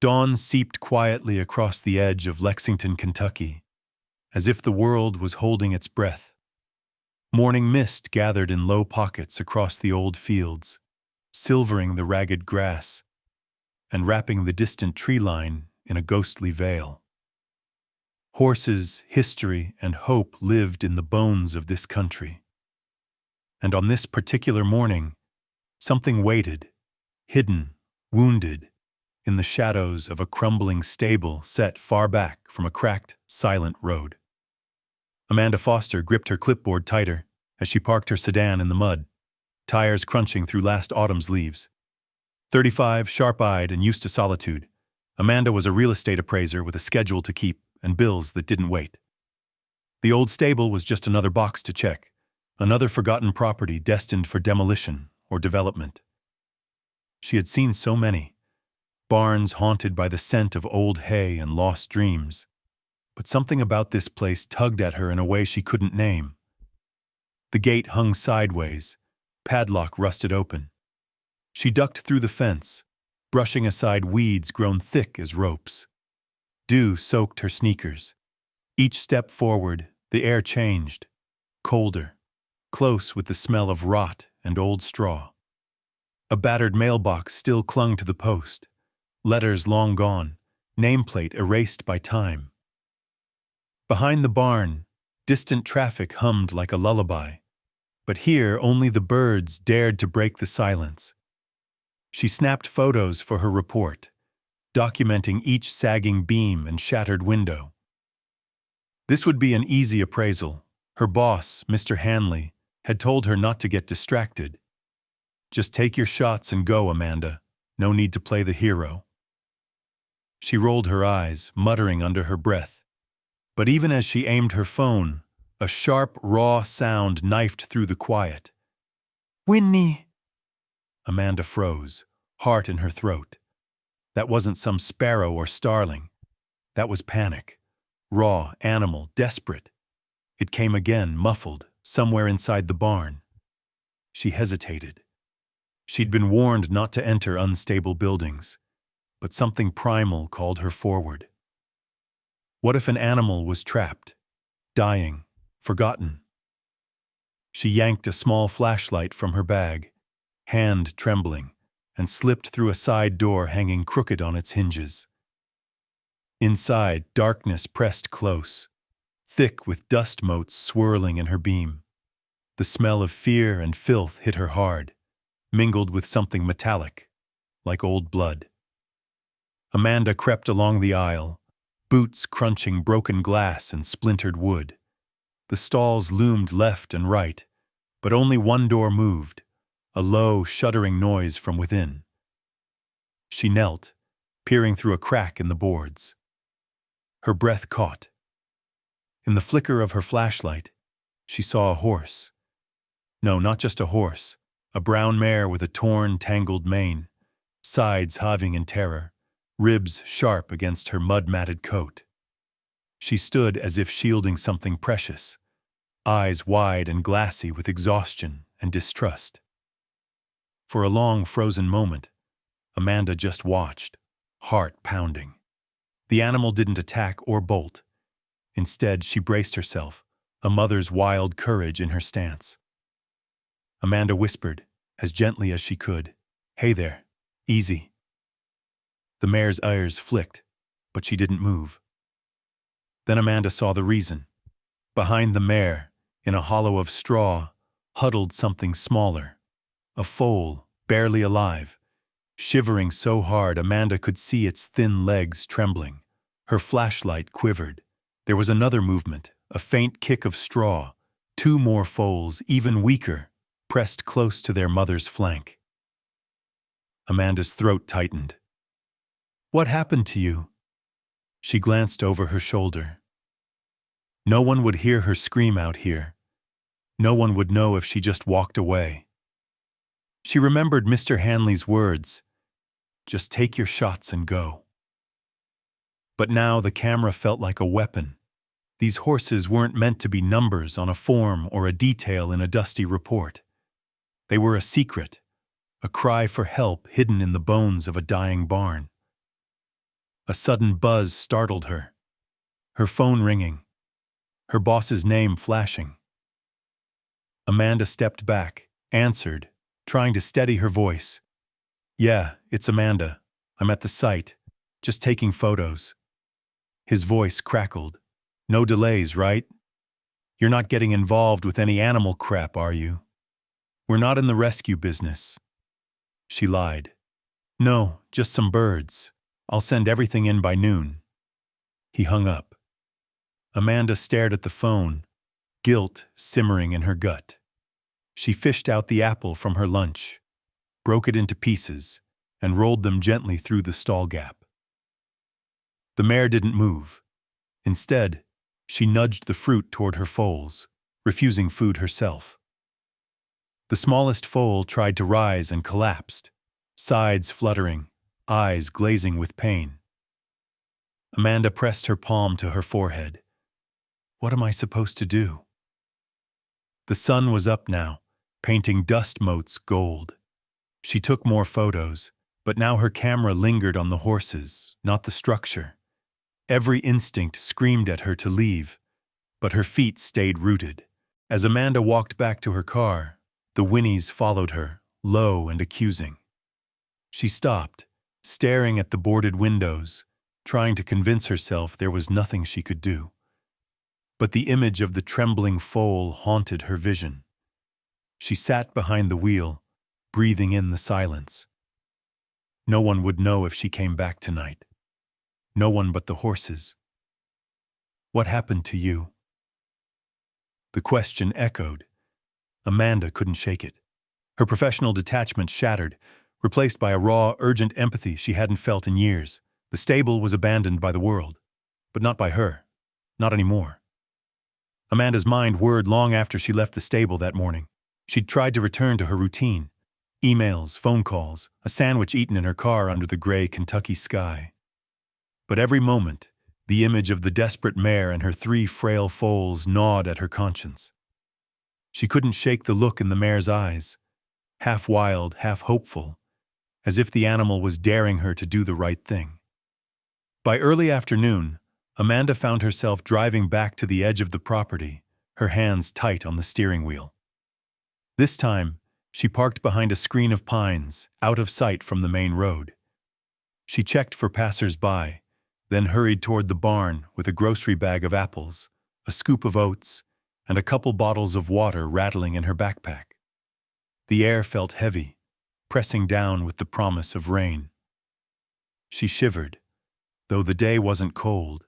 Dawn seeped quietly across the edge of Lexington, Kentucky, as if the world was holding its breath. Morning mist gathered in low pockets across the old fields, silvering the ragged grass and wrapping the distant tree line in a ghostly veil. Horses, history, and hope lived in the bones of this country. And on this particular morning, something waited, hidden, wounded, in the shadows of a crumbling stable set far back from a cracked, silent road. Amanda Foster gripped her clipboard tighter as she parked her sedan in the mud, tires crunching through last autumn's leaves. 35, sharp-eyed and used to solitude, Amanda was a real estate appraiser with a schedule to keep and bills that didn't wait. The old stable was just another box to check, another forgotten property destined for demolition or development. She had seen so many, barns haunted by the scent of old hay and lost dreams, but something about this place tugged at her in a way she couldn't name. The gate hung sideways, padlock rusted open. She ducked through the fence, brushing aside weeds grown thick as ropes. Dew soaked her sneakers. Each step forward, the air changed, colder, close with the smell of rot and old straw. A battered mailbox still clung to the post, letters long gone, nameplate erased by time. Behind the barn, distant traffic hummed like a lullaby, but here only the birds dared to break the silence. She snapped photos for her report, documenting each sagging beam and shattered window. This would be an easy appraisal. Her boss, Mr. Hanley, had told her not to get distracted. Just take your shots and go, Amanda. No need to play the hero. She rolled her eyes, muttering under her breath. But even as she aimed her phone, a sharp, raw sound knifed through the quiet. "Winnie!" Amanda froze, heart in her throat. That wasn't some sparrow or starling. That was panic. Raw, animal, desperate. It came again, muffled, somewhere inside the barn. She hesitated. She'd been warned not to enter unstable buildings, but something primal called her forward. What if an animal was trapped, dying, forgotten? She yanked a small flashlight from her bag, hand trembling, and slipped through a side door hanging crooked on its hinges. Inside, darkness pressed close, thick with dust motes swirling in her beam. The smell of fear and filth hit her hard, mingled with something metallic, like old blood. Amanda crept along the aisle, boots crunching broken glass and splintered wood. The stalls loomed left and right, but only one door moved, a low, shuddering noise from within. She knelt, peering through a crack in the boards. Her breath caught. In the flicker of her flashlight, she saw a horse. No, not just a horse, a brown mare with a torn, tangled mane, sides heaving in terror, ribs sharp against her mud-matted coat. She stood as if shielding something precious, eyes wide and glassy with exhaustion and distrust. For a long, frozen moment, Amanda just watched, heart pounding. The animal didn't attack or bolt. Instead, she braced herself, a mother's wild courage in her stance. Amanda whispered, as gently as she could, "Hey there, easy." The mare's ears flicked, but she didn't move. Then Amanda saw the reason. Behind the mare, in a hollow of straw, huddled something smaller. A foal, barely alive, shivering so hard Amanda could see its thin legs trembling. Her flashlight quivered. There was another movement, a faint kick of straw. Two more foals, even weaker, pressed close to their mother's flank. Amanda's throat tightened. "What happened to you?" She glanced over her shoulder. No one would hear her scream out here. No one would know if she just walked away. She remembered Mr. Hanley's words, "Just take your shots and go." But now the camera felt like a weapon. These horses weren't meant to be numbers on a form or a detail in a dusty report. They were a secret, a cry for help hidden in the bones of a dying barn. A sudden buzz startled her. Her phone ringing. Her boss's name flashing. Amanda stepped back, answered, trying to steady her voice. "Yeah, it's Amanda. I'm at the site, just taking photos." His voice crackled. "No delays, right? You're not getting involved with any animal crap, are you? We're not in the rescue business." She lied. "No, just some birds. I'll send everything in by noon." He hung up. Amanda stared at the phone, guilt simmering in her gut. She fished out the apple from her lunch, broke it into pieces, and rolled them gently through the stall gap. The mare didn't move. Instead, she nudged the fruit toward her foals, refusing food herself. The smallest foal tried to rise and collapsed, sides fluttering, eyes glazing with pain. Amanda pressed her palm to her forehead. "What am I supposed to do?" The sun was up now, painting dust motes gold. She took more photos, but now her camera lingered on the horses, not the structure. Every instinct screamed at her to leave, but her feet stayed rooted. As Amanda walked back to her car, the whinnies followed her, low and accusing. She stopped, staring at the boarded windows, trying to convince herself there was nothing she could do. But the image of the trembling foal haunted her vision. She sat behind the wheel, breathing in the silence. No one would know if she came back tonight. No one but the horses. "What happened to you?" The question echoed. Amanda couldn't shake it. Her professional detachment shattered, replaced by a raw, urgent empathy she hadn't felt in years. The stable was abandoned by the world, but not by her. Not anymore. Amanda's mind whirred long after she left the stable that morning. She'd tried to return to her routine. Emails, phone calls, a sandwich eaten in her car under the gray Kentucky sky. But every moment, the image of the desperate mare and her 3 frail foals gnawed at her conscience. She couldn't shake the look in the mare's eyes, half wild, half hopeful, as if the animal was daring her to do the right thing. By early afternoon, Amanda found herself driving back to the edge of the property, her hands tight on the steering wheel. This time, she parked behind a screen of pines, out of sight from the main road. She checked for passers-by, then hurried toward the barn with a grocery bag of apples, a scoop of oats, and a couple bottles of water rattling in her backpack. The air felt heavy, pressing down with the promise of rain. She shivered, though the day wasn't cold.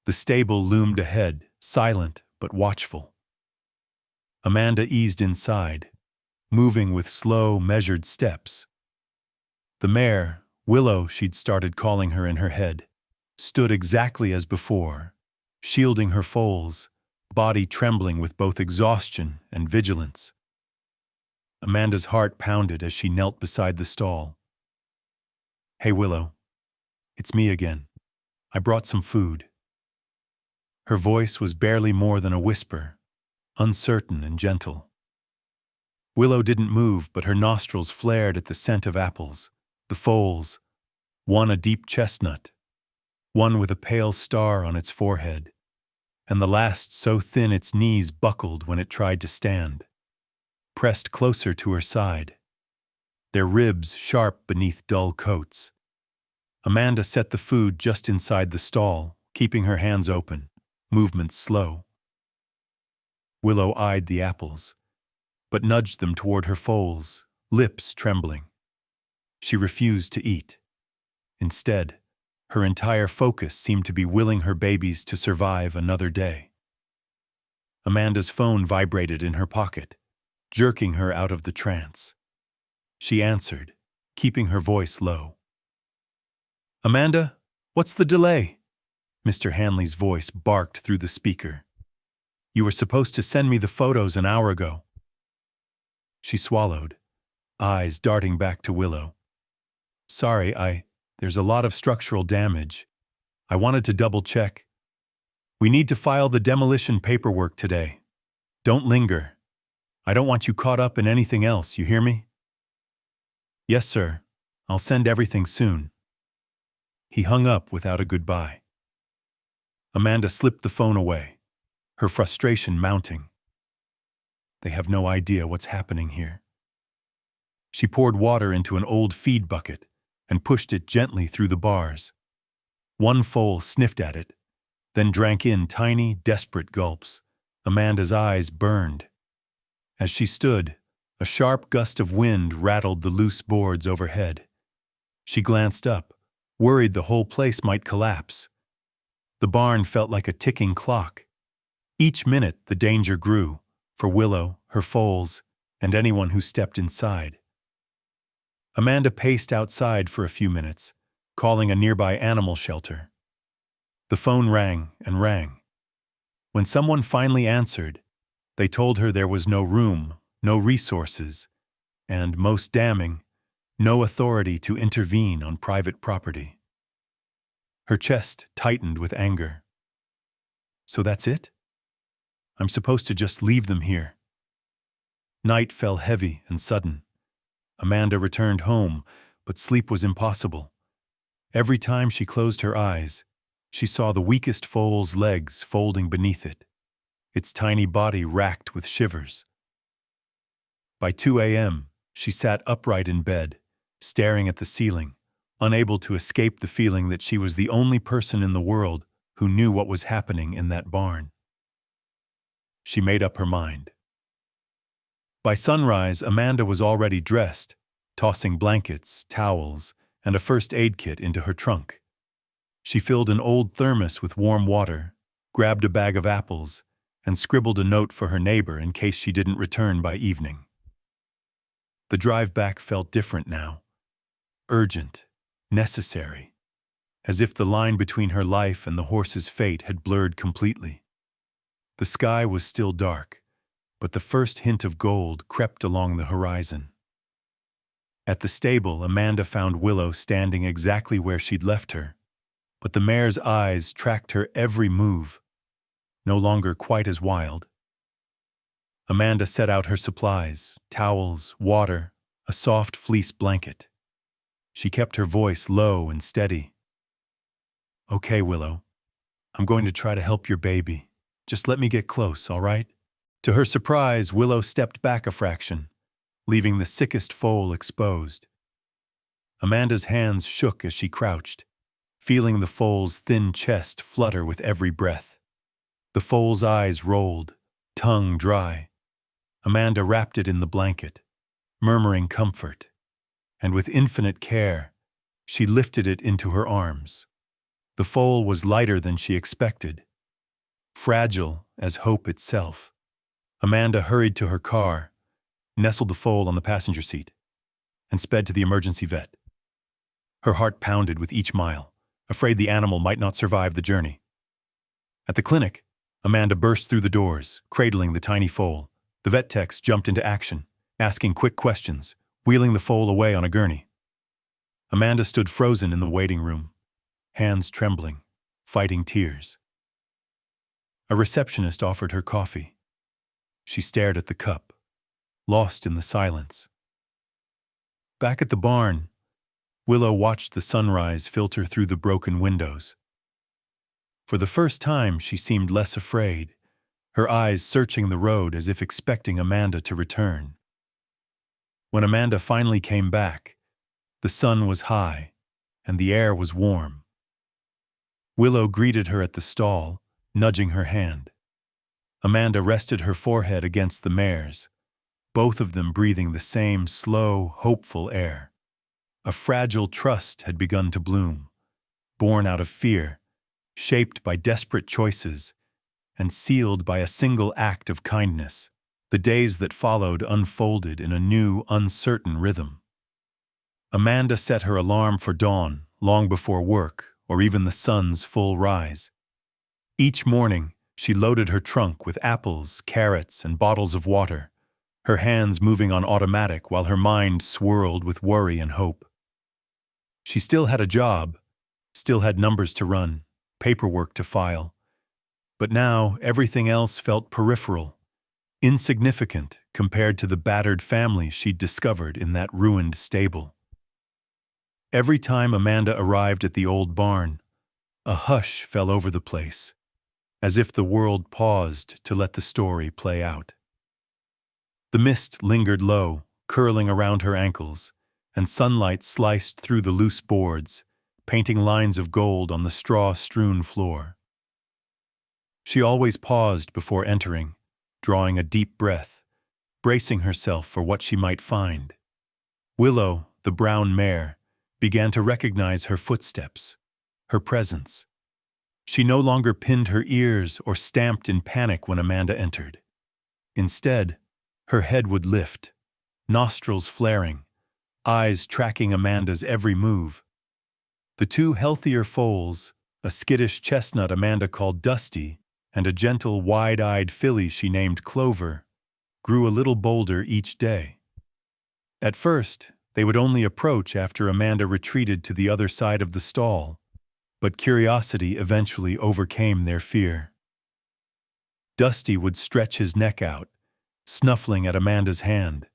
The stable loomed ahead, silent but watchful. Amanda eased inside, moving with slow, measured steps. The mare, Willow she'd started calling her in her head, stood exactly as before, shielding her foals, body trembling with both exhaustion and vigilance. Amanda's heart pounded as she knelt beside the stall. "Hey, Willow. It's me again. I brought some food." Her voice was barely more than a whisper, uncertain and gentle. Willow didn't move, but her nostrils flared at the scent of apples, the foals, one a deep chestnut, one with a pale star on its forehead, and the last so thin its knees buckled when it tried to stand. Pressed closer to her side, their ribs sharp beneath dull coats. Amanda set the food just inside the stall, keeping her hands open, movements slow. Willow eyed the apples, but nudged them toward her foals, lips trembling. She refused to eat. Instead, her entire focus seemed to be willing her babies to survive another day. Amanda's phone vibrated in her pocket, jerking her out of the trance. She answered, keeping her voice low. "Amanda, what's the delay?" Mr. Hanley's voice barked through the speaker. "You were supposed to send me the photos an hour ago." She swallowed, eyes darting back to Willow. "Sorry, there's a lot of structural damage. I wanted to double-check. We need to file the demolition paperwork today. Don't linger. I don't want you caught up in anything else, you hear me?" "Yes, sir. I'll send everything soon." He hung up without a goodbye. Amanda slipped the phone away, her frustration mounting. They have no idea what's happening here. She poured water into an old feed bucket and pushed it gently through the bars. One foal sniffed at it, then drank in tiny, desperate gulps. Amanda's eyes burned. As she stood, a sharp gust of wind rattled the loose boards overhead. She glanced up, worried the whole place might collapse. The barn felt like a ticking clock. Each minute the danger grew, for Willow, her foals, and anyone who stepped inside. Amanda paced outside for a few minutes, calling a nearby animal shelter. The phone rang and rang. When someone finally answered, they told her there was no room, no resources, and, most damning, no authority to intervene on private property. Her chest tightened with anger. So that's it? I'm supposed to just leave them here. Night fell heavy and sudden. Amanda returned home, but sleep was impossible. Every time she closed her eyes, she saw the weakest foal's legs folding beneath it, its tiny body racked with shivers. By 2 a.m., she sat upright in bed, staring at the ceiling, unable to escape the feeling that she was the only person in the world who knew what was happening in that barn. She made up her mind. By sunrise, Amanda was already dressed, tossing blankets, towels, and a first aid kit into her trunk. She filled an old thermos with warm water, grabbed a bag of apples, and scribbled a note for her neighbor in case she didn't return by evening. The drive back felt different now. Urgent, necessary, as if the line between her life and the horse's fate had blurred completely. The sky was still dark, but the first hint of gold crept along the horizon. At the stable, Amanda found Willow standing exactly where she'd left her, but the mare's eyes tracked her every move, no longer quite as wild. Amanda set out her supplies, towels, water, a soft fleece blanket. She kept her voice low and steady. "Okay, Willow, I'm going to try to help your baby. Just let me get close, all right?" To her surprise, Willow stepped back a fraction, leaving the sickest foal exposed. Amanda's hands shook as she crouched, feeling the foal's thin chest flutter with every breath. The foal's eyes rolled, tongue dry. Amanda wrapped it in the blanket, murmuring comfort, and with infinite care, she lifted it into her arms. The foal was lighter than she expected, fragile as hope itself. Amanda hurried to her car, nestled the foal on the passenger seat, and sped to the emergency vet. Her heart pounded with each mile, afraid the animal might not survive the journey. At the clinic, Amanda burst through the doors, cradling the tiny foal. The vet techs jumped into action, asking quick questions, wheeling the foal away on a gurney. Amanda stood frozen in the waiting room, hands trembling, fighting tears. A receptionist offered her coffee. She stared at the cup, lost in the silence. Back at the barn, Willow watched the sunrise filter through the broken windows. For the first time, she seemed less afraid, her eyes searching the road as if expecting Amanda to return. When Amanda finally came back, the sun was high and the air was warm. Willow greeted her at the stall, nudging her hand. Amanda rested her forehead against the mare's, both of them breathing the same slow, hopeful air. A fragile trust had begun to bloom, born out of fear, shaped by desperate choices, and sealed by a single act of kindness. The days that followed unfolded in a new, uncertain rhythm. Amanda set her alarm for dawn, long before work or even the sun's full rise. Each morning, she loaded her trunk with apples, carrots, and bottles of water, her hands moving on automatic while her mind swirled with worry and hope. She still had a job, still had numbers to run, paperwork to file. But now everything else felt peripheral, insignificant compared to the battered family she'd discovered in that ruined stable. Every time Amanda arrived at the old barn, a hush fell over the place, as if the world paused to let the story play out. The mist lingered low, curling around her ankles, and sunlight sliced through the loose boards, painting lines of gold on the straw-strewn floor. She always paused before entering, drawing a deep breath, bracing herself for what she might find. Willow, the brown mare, began to recognize her footsteps, her presence. She no longer pinned her ears or stamped in panic when Amanda entered. Instead, her head would lift, nostrils flaring, eyes tracking Amanda's every move. The two healthier foals, a skittish chestnut Amanda called Dusty, and a gentle, wide-eyed filly she named Clover, grew a little bolder each day. At first, they would only approach after Amanda retreated to the other side of the stall, but curiosity eventually overcame their fear. Dusty would stretch his neck out, snuffling at Amanda's hand,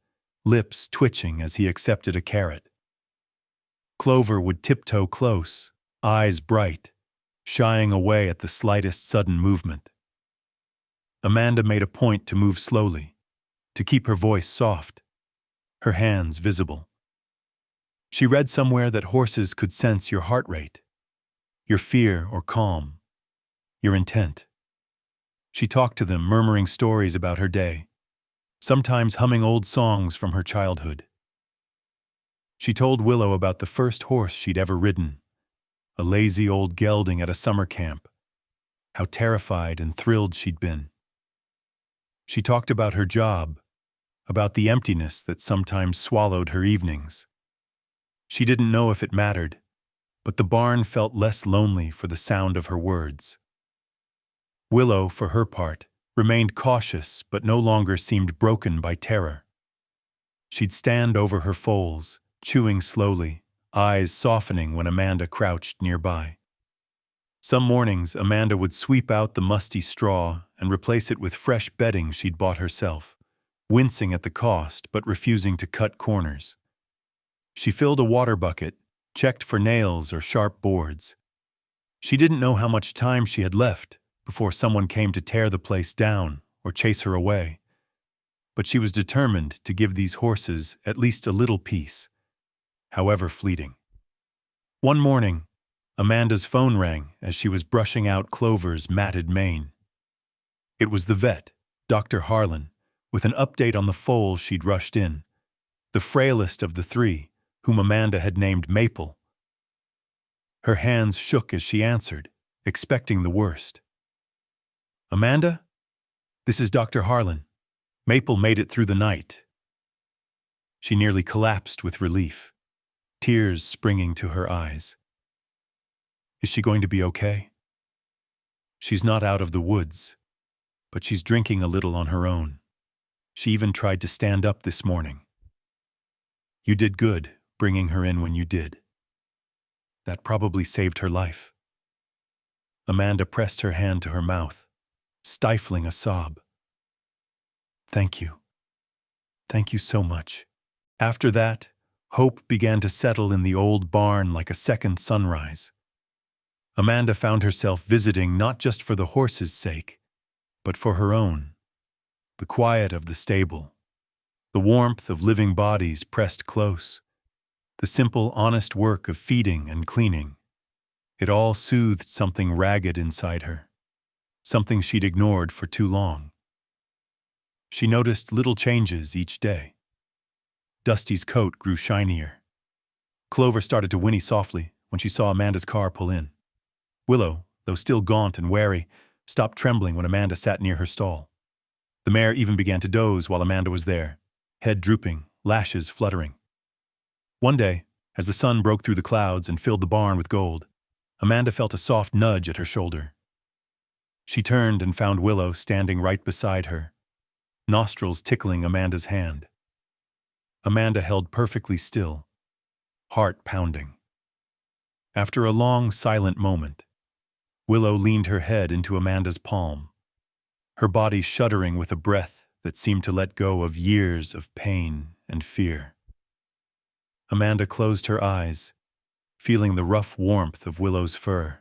lips twitching as he accepted a carrot. Clover would tiptoe close, eyes bright, shying away at the slightest sudden movement. Amanda made a point to move slowly, to keep her voice soft, her hands visible. She read somewhere that horses could sense your heart rate, your fear or calm, your intent. She talked to them, murmuring stories about her day, sometimes humming old songs from her childhood. She told Willow about the first horse she'd ever ridden, a lazy old gelding at a summer camp, how terrified and thrilled she'd been. She talked about her job, about the emptiness that sometimes swallowed her evenings. She didn't know if it mattered, but the barn felt less lonely for the sound of her words. Willow, for her part, remained cautious but no longer seemed broken by terror. She'd stand over her foals, chewing slowly, eyes softening when Amanda crouched nearby. Some mornings, Amanda would sweep out the musty straw and replace it with fresh bedding she'd bought herself, wincing at the cost but refusing to cut corners. She filled a water bucket, checked for nails or sharp boards. She didn't know how much time she had left before someone came to tear the place down or chase her away. But she was determined to give these horses at least a little peace, however fleeting. One morning, Amanda's phone rang as she was brushing out Clover's matted mane. It was the vet, Dr. Harlan, with an update on the foal she'd rushed in, the frailest of the three, whom Amanda had named Maple. Her hands shook as she answered, expecting the worst. "Amanda? This is Dr. Harlan. Maple made it through the night." She nearly collapsed with relief, tears springing to her eyes. "Is she going to be okay?" "She's not out of the woods, but she's drinking a little on her own. She even tried to stand up this morning. You did good, bringing her in when you did. That probably saved her life." Amanda pressed her hand to her mouth, stifling a sob. "Thank you. Thank you so much." After that, hope began to settle in the old barn like a second sunrise. Amanda found herself visiting not just for the horses' sake, but for her own. The quiet of the stable, the warmth of living bodies pressed close, the simple, honest work of feeding and cleaning. It all soothed something ragged inside her, something she'd ignored for too long. She noticed little changes each day. Dusty's coat grew shinier. Clover started to whinny softly when she saw Amanda's car pull in. Willow, though still gaunt and wary, stopped trembling when Amanda sat near her stall. The mare even began to doze while Amanda was there, head drooping, lashes fluttering. One day, as the sun broke through the clouds and filled the barn with gold, Amanda felt a soft nudge at her shoulder. She turned and found Willow standing right beside her, nostrils tickling Amanda's hand. Amanda held perfectly still, heart pounding. After a long, silent moment, Willow leaned her head into Amanda's palm, her body shuddering with a breath that seemed to let go of years of pain and fear. Amanda closed her eyes, feeling the rough warmth of Willow's fur,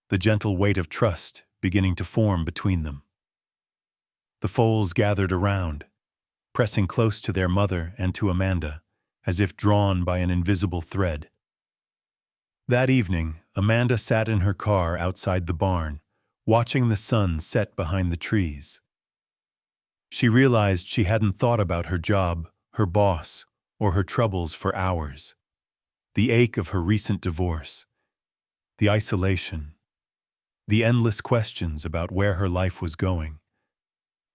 the gentle weight of trust beginning to form between them. The foals gathered around, pressing close to their mother and to Amanda, as if drawn by an invisible thread. That evening, Amanda sat in her car outside the barn, watching the sun set behind the trees. She realized she hadn't thought about her job, her boss, or her troubles for hours. The ache of her recent divorce, the isolation, the endless questions about where her life was going,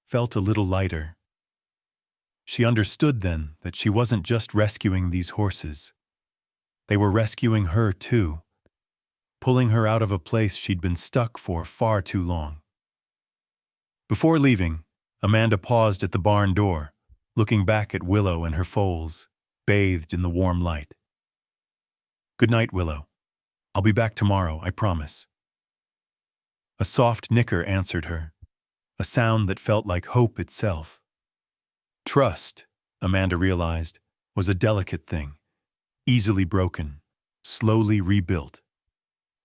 felt a little lighter. She understood then that she wasn't just rescuing these horses. They were rescuing her too, pulling her out of a place she'd been stuck for far too long. Before leaving, Amanda paused at the barn door, looking back at Willow and her foals, bathed in the warm light. "Good night, Willow. I'll be back tomorrow, I promise." A soft nicker answered her, a sound that felt like hope itself. Trust, Amanda realized, was a delicate thing, easily broken, slowly rebuilt.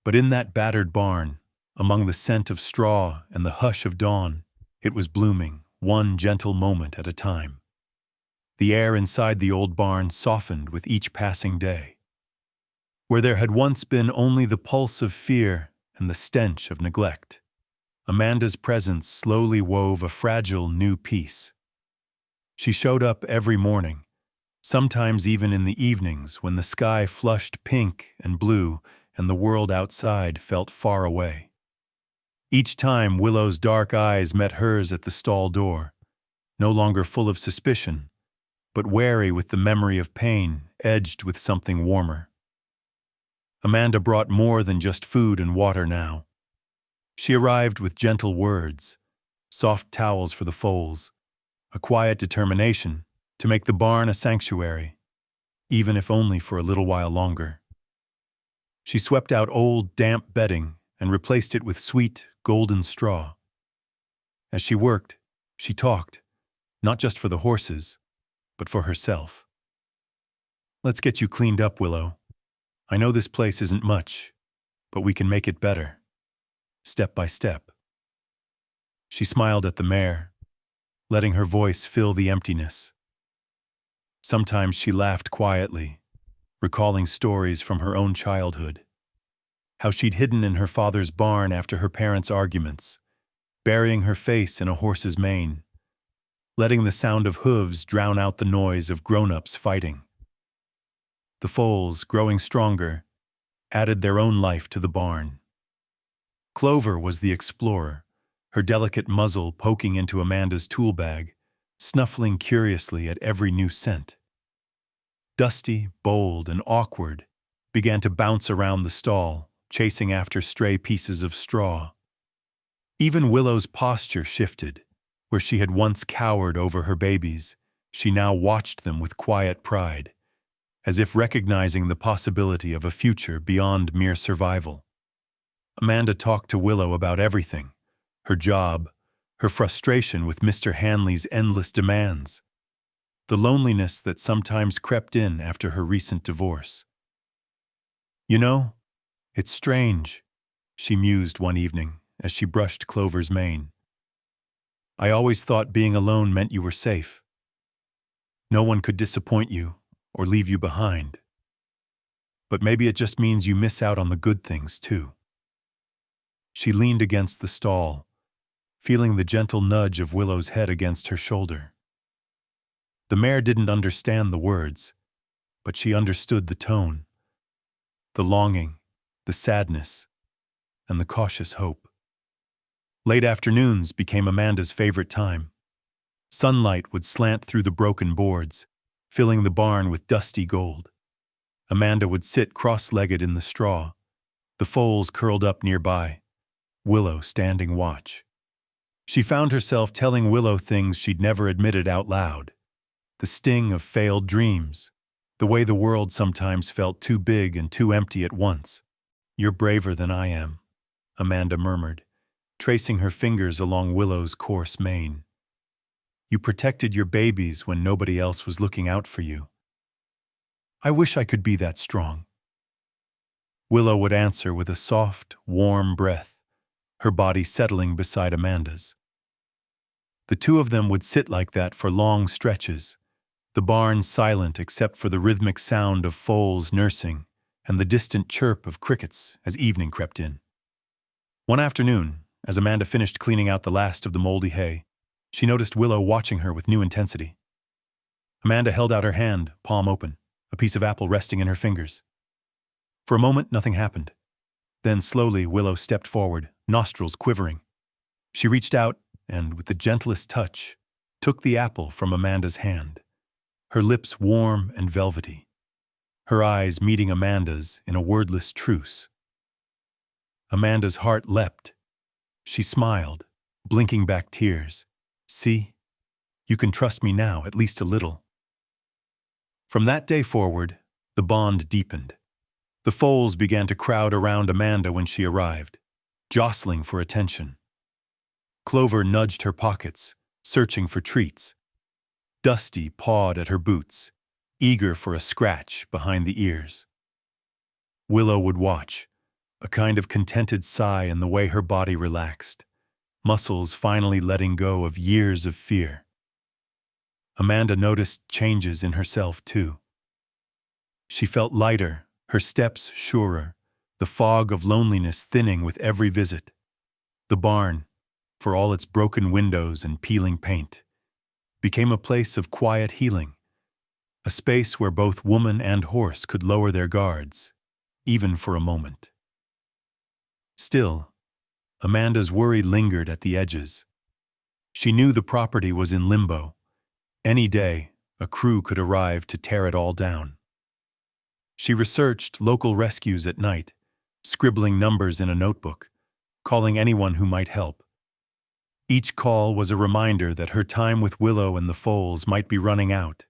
But in that battered barn, among the scent of straw and the hush of dawn, it was blooming, one gentle moment at a time. The air inside the old barn softened with each passing day. Where there had once been only the pulse of fear and the stench of neglect, Amanda's presence slowly wove a fragile new peace. She showed up every morning, sometimes even in the evenings when the sky flushed pink and blue and the world outside felt far away. Each time Willow's dark eyes met hers at the stall door, no longer full of suspicion, but wary with the memory of pain edged with something warmer. Amanda brought more than just food and water now. She arrived with gentle words, soft towels for the foals, a quiet determination to make the barn a sanctuary, even if only for a little while longer. She swept out old, damp bedding and replaced it with sweet, golden straw. As she worked, she talked, not just for the horses, but for herself. "Let's get you cleaned up, Willow. I know this place isn't much, but we can make it better, step by step." She smiled at the mare, letting her voice fill the emptiness. Sometimes she laughed quietly, recalling stories from her own childhood. How she'd hidden in her father's barn after her parents' arguments, burying her face in a horse's mane, letting the sound of hooves drown out the noise of grown-ups fighting. The foals, growing stronger, added their own life to the barn. Clover was the explorer, her delicate muzzle poking into Amanda's tool bag, snuffling curiously at every new scent. Dusty, bold, and awkward, began to bounce around the stall, chasing after stray pieces of straw. Even Willow's posture shifted. Where she had once cowered over her babies, she now watched them with quiet pride, as if recognizing the possibility of a future beyond mere survival. Amanda talked to Willow about everything: her job, her frustration with Mr. Hanley's endless demands, the loneliness that sometimes crept in after her recent divorce. "You know, it's strange," she mused one evening as she brushed Clover's mane. "I always thought being alone meant you were safe. No one could disappoint you or leave you behind. But maybe it just means you miss out on the good things too." She leaned against the stall, feeling the gentle nudge of Willow's head against her shoulder. The mare didn't understand the words, but she understood the tone, the longing, the sadness, and the cautious hope. Late afternoons became Amanda's favorite time. Sunlight would slant through the broken boards, filling the barn with dusty gold. Amanda would sit cross-legged in the straw, the foals curled up nearby, Willow standing watch. She found herself telling Willow things she'd never admitted out loud. The sting of failed dreams, the way the world sometimes felt too big and too empty at once. "You're braver than I am," Amanda murmured, tracing her fingers along Willow's coarse mane. "You protected your babies when nobody else was looking out for you. I wish I could be that strong." Willow would answer with a soft, warm breath, her body settling beside Amanda's. The two of them would sit like that for long stretches, the barn silent except for the rhythmic sound of foals nursing and the distant chirp of crickets as evening crept in. One afternoon, as Amanda finished cleaning out the last of the moldy hay, she noticed Willow watching her with new intensity. Amanda held out her hand, palm open, a piece of apple resting in her fingers. For a moment, nothing happened. Then slowly, Willow stepped forward, nostrils quivering. She reached out and, with the gentlest touch, took the apple from Amanda's hand, her lips warm and velvety, her eyes meeting Amanda's in a wordless truce. Amanda's heart leapt. She smiled, blinking back tears. "See, you can trust me now, at least a little." From that day forward, the bond deepened. The foals began to crowd around Amanda when she arrived, jostling for attention. Clover nudged her pockets, searching for treats. Dusty pawed at her boots, eager for a scratch behind the ears. Willow would watch, a kind of contented sigh in the way her body relaxed, muscles finally letting go of years of fear. Amanda noticed changes in herself, too. She felt lighter, her steps surer, the fog of loneliness thinning with every visit. The barn, for all its broken windows and peeling paint, became a place of quiet healing, a space where both woman and horse could lower their guards, even for a moment. Still, Amanda's worry lingered at the edges. She knew the property was in limbo. Any day, a crew could arrive to tear it all down. She researched local rescues at night, scribbling numbers in a notebook, calling anyone who might help. Each call was a reminder that her time with Willow and the foals might be running out.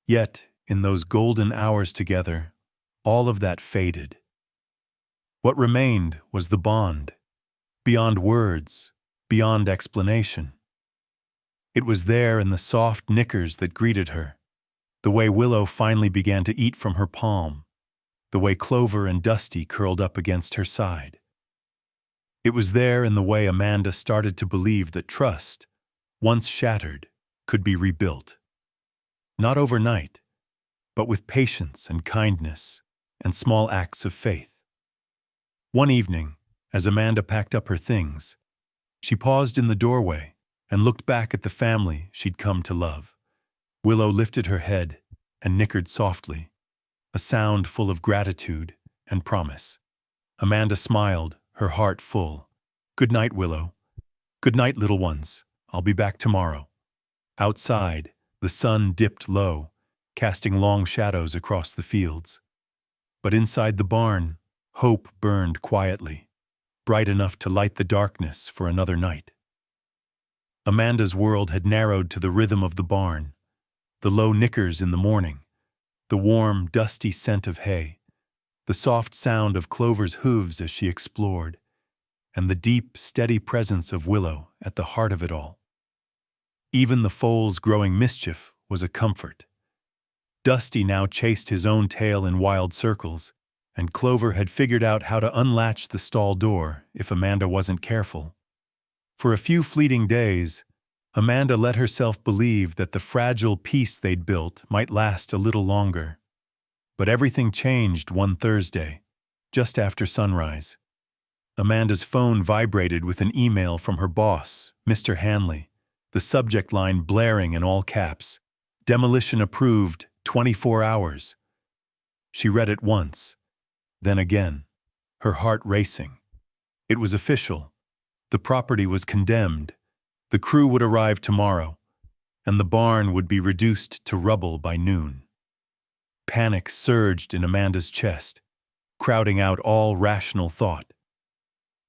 Yet, in those golden hours together, all of that faded. What remained was the bond, beyond words, beyond explanation. It was there in the soft knickers that greeted her, the way Willow finally began to eat from her palm, the way Clover and Dusty curled up against her side. It was there in the way Amanda started to believe that trust, once shattered, could be rebuilt. Not overnight, but with patience and kindness and small acts of faith. One evening, as Amanda packed up her things, she paused in the doorway and looked back at the family she'd come to love. Willow lifted her head and nickered softly, a sound full of gratitude and promise. Amanda smiled, her heart full. "Good night, Willow. Good night, little ones. I'll be back tomorrow." Outside, the sun dipped low, casting long shadows across the fields. But inside the barn, hope burned quietly, bright enough to light the darkness for another night. Amanda's world had narrowed to the rhythm of the barn, the low knickers in the morning, the warm, dusty scent of hay, the soft sound of Clover's hooves as she explored, and the deep, steady presence of Willow at the heart of it all. Even the foals' growing mischief was a comfort. Dusty now chased his own tail in wild circles, and Clover had figured out how to unlatch the stall door if Amanda wasn't careful. For a few fleeting days, Amanda let herself believe that the fragile peace they'd built might last a little longer. But everything changed one Thursday, just after sunrise. Amanda's phone vibrated with an email from her boss, Mr. Hanley, the subject line blaring in all caps, "Demolition approved, 24 hours." She read it once, then again, her heart racing. It was official. The property was condemned, the crew would arrive tomorrow, and the barn would be reduced to rubble by noon. Panic surged in Amanda's chest, crowding out all rational thought.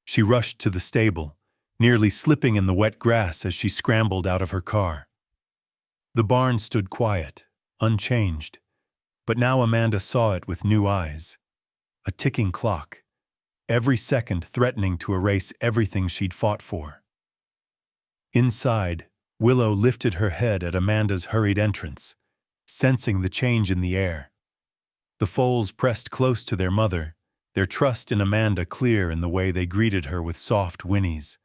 She rushed to the stable, nearly slipping in the wet grass as she scrambled out of her car. The barn stood quiet, unchanged, but now Amanda saw it with new eyes. A ticking clock, every second threatening to erase everything she'd fought for. Inside, Willow lifted her head at Amanda's hurried entrance, sensing the change in the air. The foals pressed close to their mother, their trust in Amanda clear in the way they greeted her with soft whinnies.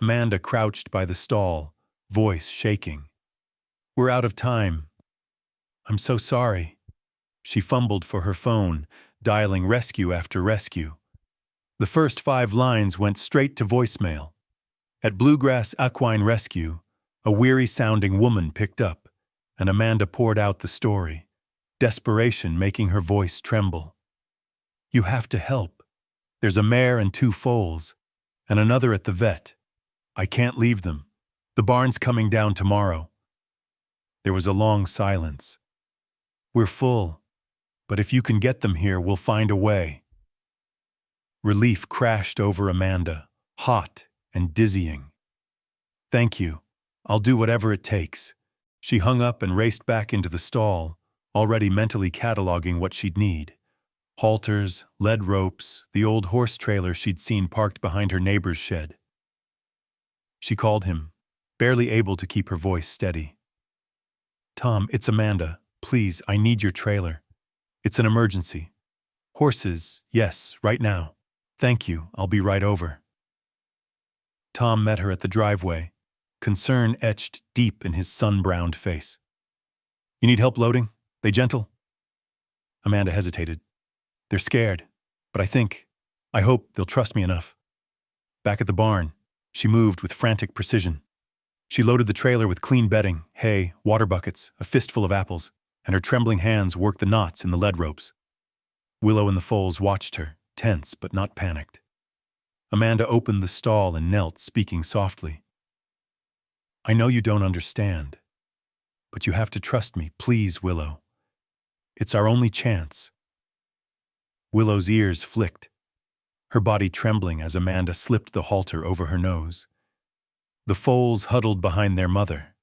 Amanda crouched by the stall, voice shaking. "We're out of time. I'm so sorry." She fumbled for her phone, dialing rescue after rescue. The first 5 lines went straight to voicemail. At Bluegrass Equine Rescue, a weary-sounding woman picked up, and Amanda poured out the story, desperation making her voice tremble. "You have to help. There's a mare and 2 foals, and another at the vet. I can't leave them. The barn's coming down tomorrow." There was a long silence. "We're full, but if you can get them here, we'll find a way." Relief crashed over Amanda, hot and dizzying. "Thank you. I'll do whatever it takes." She hung up and raced back into the stall, already mentally cataloging what she'd need. Halters, lead ropes, the old horse trailer she'd seen parked behind her neighbor's shed. She called him, barely able to keep her voice steady. "Tom, it's Amanda. Please, I need your trailer. It's an emergency. Horses, yes, right now. Thank you, I'll be right over." Tom met her at the driveway, concern etched deep in his sun-browned face. "You need help loading? They gentle?" Amanda hesitated. "They're scared, but I hope they'll trust me enough." Back at the barn, she moved with frantic precision. She loaded the trailer with clean bedding, hay, water buckets, a fistful of apples, and her trembling hands worked the knots in the lead ropes. Willow and the foals watched her, tense but not panicked. Amanda opened the stall and knelt, speaking softly. "I know you don't understand, but you have to trust me, please, Willow. It's our only chance." Willow's ears flicked, her body trembling as Amanda slipped the halter over her nose. The foals huddled behind their mother.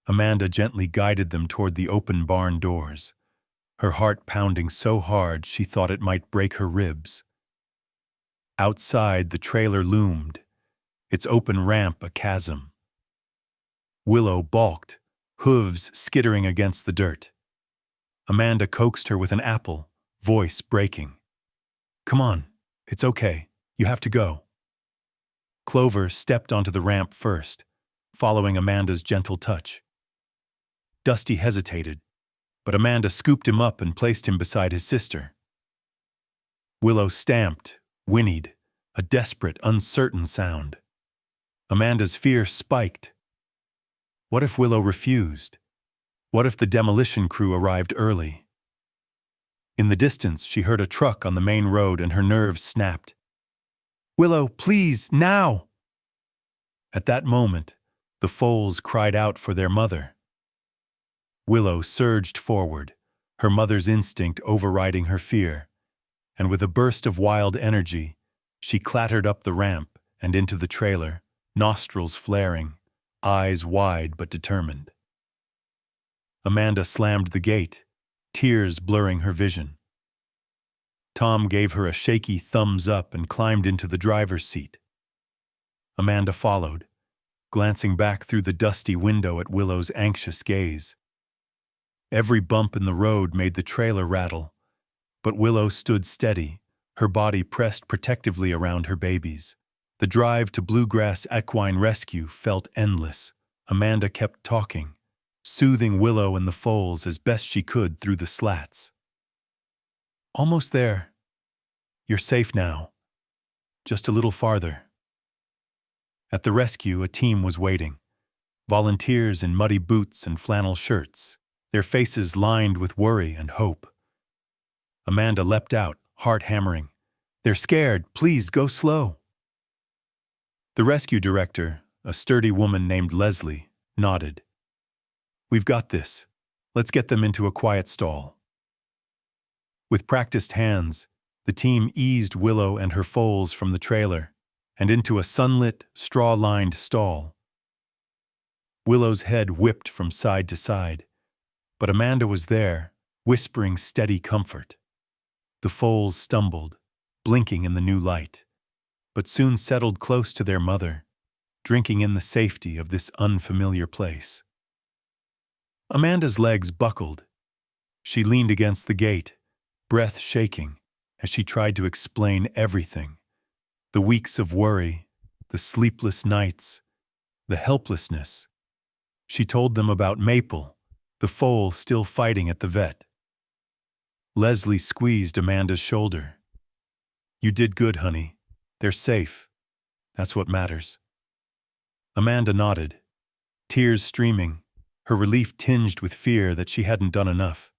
Amanda gently guided them toward the open barn doors, her heart pounding so hard she thought it might break her ribs. Outside, the trailer loomed, its open ramp a chasm. Willow balked, hooves skittering against the dirt. Amanda coaxed her with an apple, voice breaking. "Come on, it's okay. You have to go." Clover stepped onto the ramp first, following Amanda's gentle touch. Dusty hesitated, but Amanda scooped him up and placed him beside his sister. Willow stamped, whinnied, a desperate, uncertain sound. Amanda's fear spiked. What if Willow refused? What if the demolition crew arrived early? In the distance, she heard a truck on the main road and her nerves snapped. "Willow, please, now!" At that moment, the foals cried out for their mother. Willow surged forward, her mother's instinct overriding her fear, and with a burst of wild energy, she clattered up the ramp and into the trailer, nostrils flaring, eyes wide but determined. Amanda slammed the gate, tears blurring her vision. Tom gave her a shaky thumbs up and climbed into the driver's seat. Amanda followed, glancing back through the dusty window at Willow's anxious gaze. Every bump in the road made the trailer rattle, but Willow stood steady, her body pressed protectively around her babies. The drive to Bluegrass Equine Rescue felt endless. Amanda kept talking, soothing Willow and the foals as best she could through the slats. "Almost there. You're safe now. Just a little farther." At the rescue, a team was waiting. Volunteers in muddy boots and flannel shirts, their faces lined with worry and hope. Amanda leapt out, heart hammering. "They're scared. Please go slow." The rescue director, a sturdy woman named Leslie, nodded. "We've got this. Let's get them into a quiet stall." With practiced hands, the team eased Willow and her foals from the trailer and into a sunlit, straw-lined stall. Willow's head whipped from side to side, but Amanda was there, whispering steady comfort. The foals stumbled, blinking in the new light, but soon settled close to their mother, drinking in the safety of this unfamiliar place. Amanda's legs buckled. She leaned against the gate, breath shaking, as she tried to explain everything. The weeks of worry, the sleepless nights, the helplessness. She told them about Maple, the foal still fighting at the vet. Leslie squeezed Amanda's shoulder. "You did good, honey. They're safe. That's what matters." Amanda nodded, tears streaming, her relief tinged with fear that she hadn't done enough,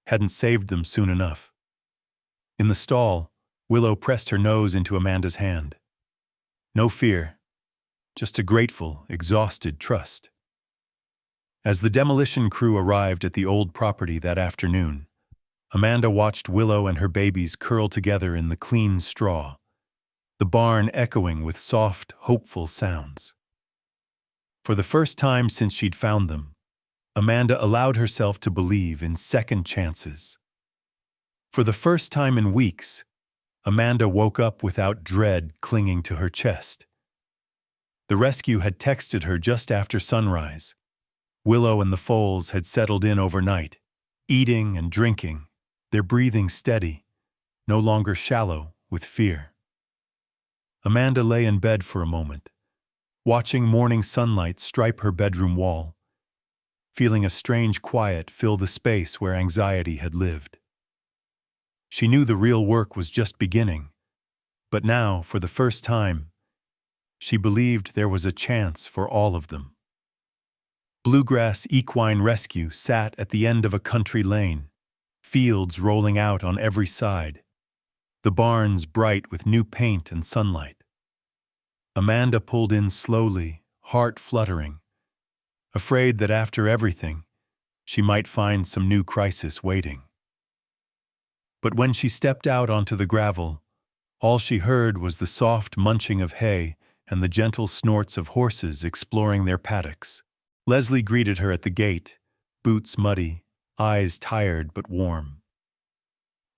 hadn't saved them soon enough. In the stall, Willow pressed her nose into Amanda's hand. No fear, just a grateful, exhausted trust. As the demolition crew arrived at the old property that afternoon, Amanda watched Willow and her babies curl together in the clean straw, the barn echoing with soft, hopeful sounds. For the first time since she'd found them, Amanda allowed herself to believe in second chances. For the first time in weeks, Amanda woke up without dread clinging to her chest. The rescue had texted her just after sunrise. Willow and the foals had settled in overnight, eating and drinking, their breathing steady, no longer shallow with fear. Amanda lay in bed for a moment, watching morning sunlight stripe her bedroom wall, feeling a strange quiet fill the space where anxiety had lived. She knew the real work was just beginning, but now, for the first time, she believed there was a chance for all of them. Bluegrass Equine Rescue sat at the end of a country lane, fields rolling out on every side, the barns bright with new paint and sunlight. Amanda pulled in slowly, heart fluttering, afraid that after everything, she might find some new crisis waiting. But when she stepped out onto the gravel, all she heard was the soft munching of hay and the gentle snorts of horses exploring their paddocks. Leslie greeted her at the gate, boots muddy, eyes tired but warm.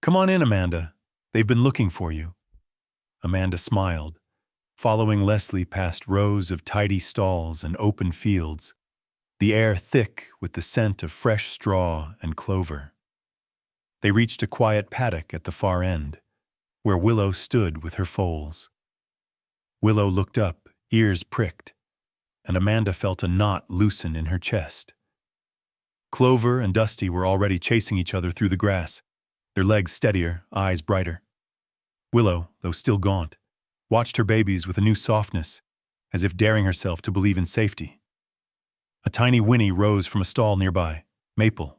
"Come on in, Amanda. They've been looking for you." Amanda smiled, following Leslie past rows of tidy stalls and open fields, the air thick with the scent of fresh straw and clover. They reached a quiet paddock at the far end, where Willow stood with her foals. Willow looked up, ears pricked, and Amanda felt a knot loosen in her chest. Clover and Dusty were already chasing each other through the grass, their legs steadier, eyes brighter. Willow, though still gaunt, watched her babies with a new softness, as if daring herself to believe in safety. A tiny whinny rose from a stall nearby, Maple.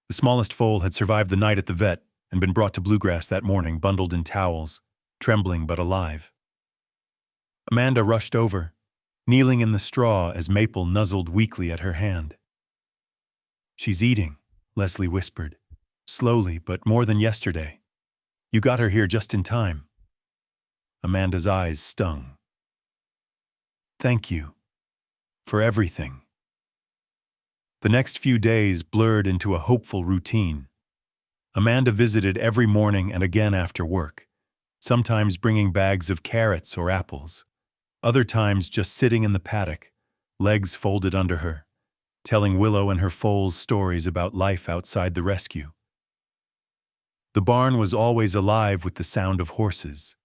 The smallest foal had survived the night at the vet and been brought to Bluegrass that morning, bundled in towels, trembling but alive. Amanda rushed over, kneeling in the straw as Maple nuzzled weakly at her hand. "She's eating," Leslie whispered, slowly but more than yesterday. "You got her here just in time." Amanda's eyes stung. "Thank you. For everything." The next few days blurred into a hopeful routine. Amanda visited every morning and again after work, sometimes bringing bags of carrots or apples, other times just sitting in the paddock, legs folded under her, telling Willow and her foals stories about life outside the rescue. The barn was always alive with the sound of horses,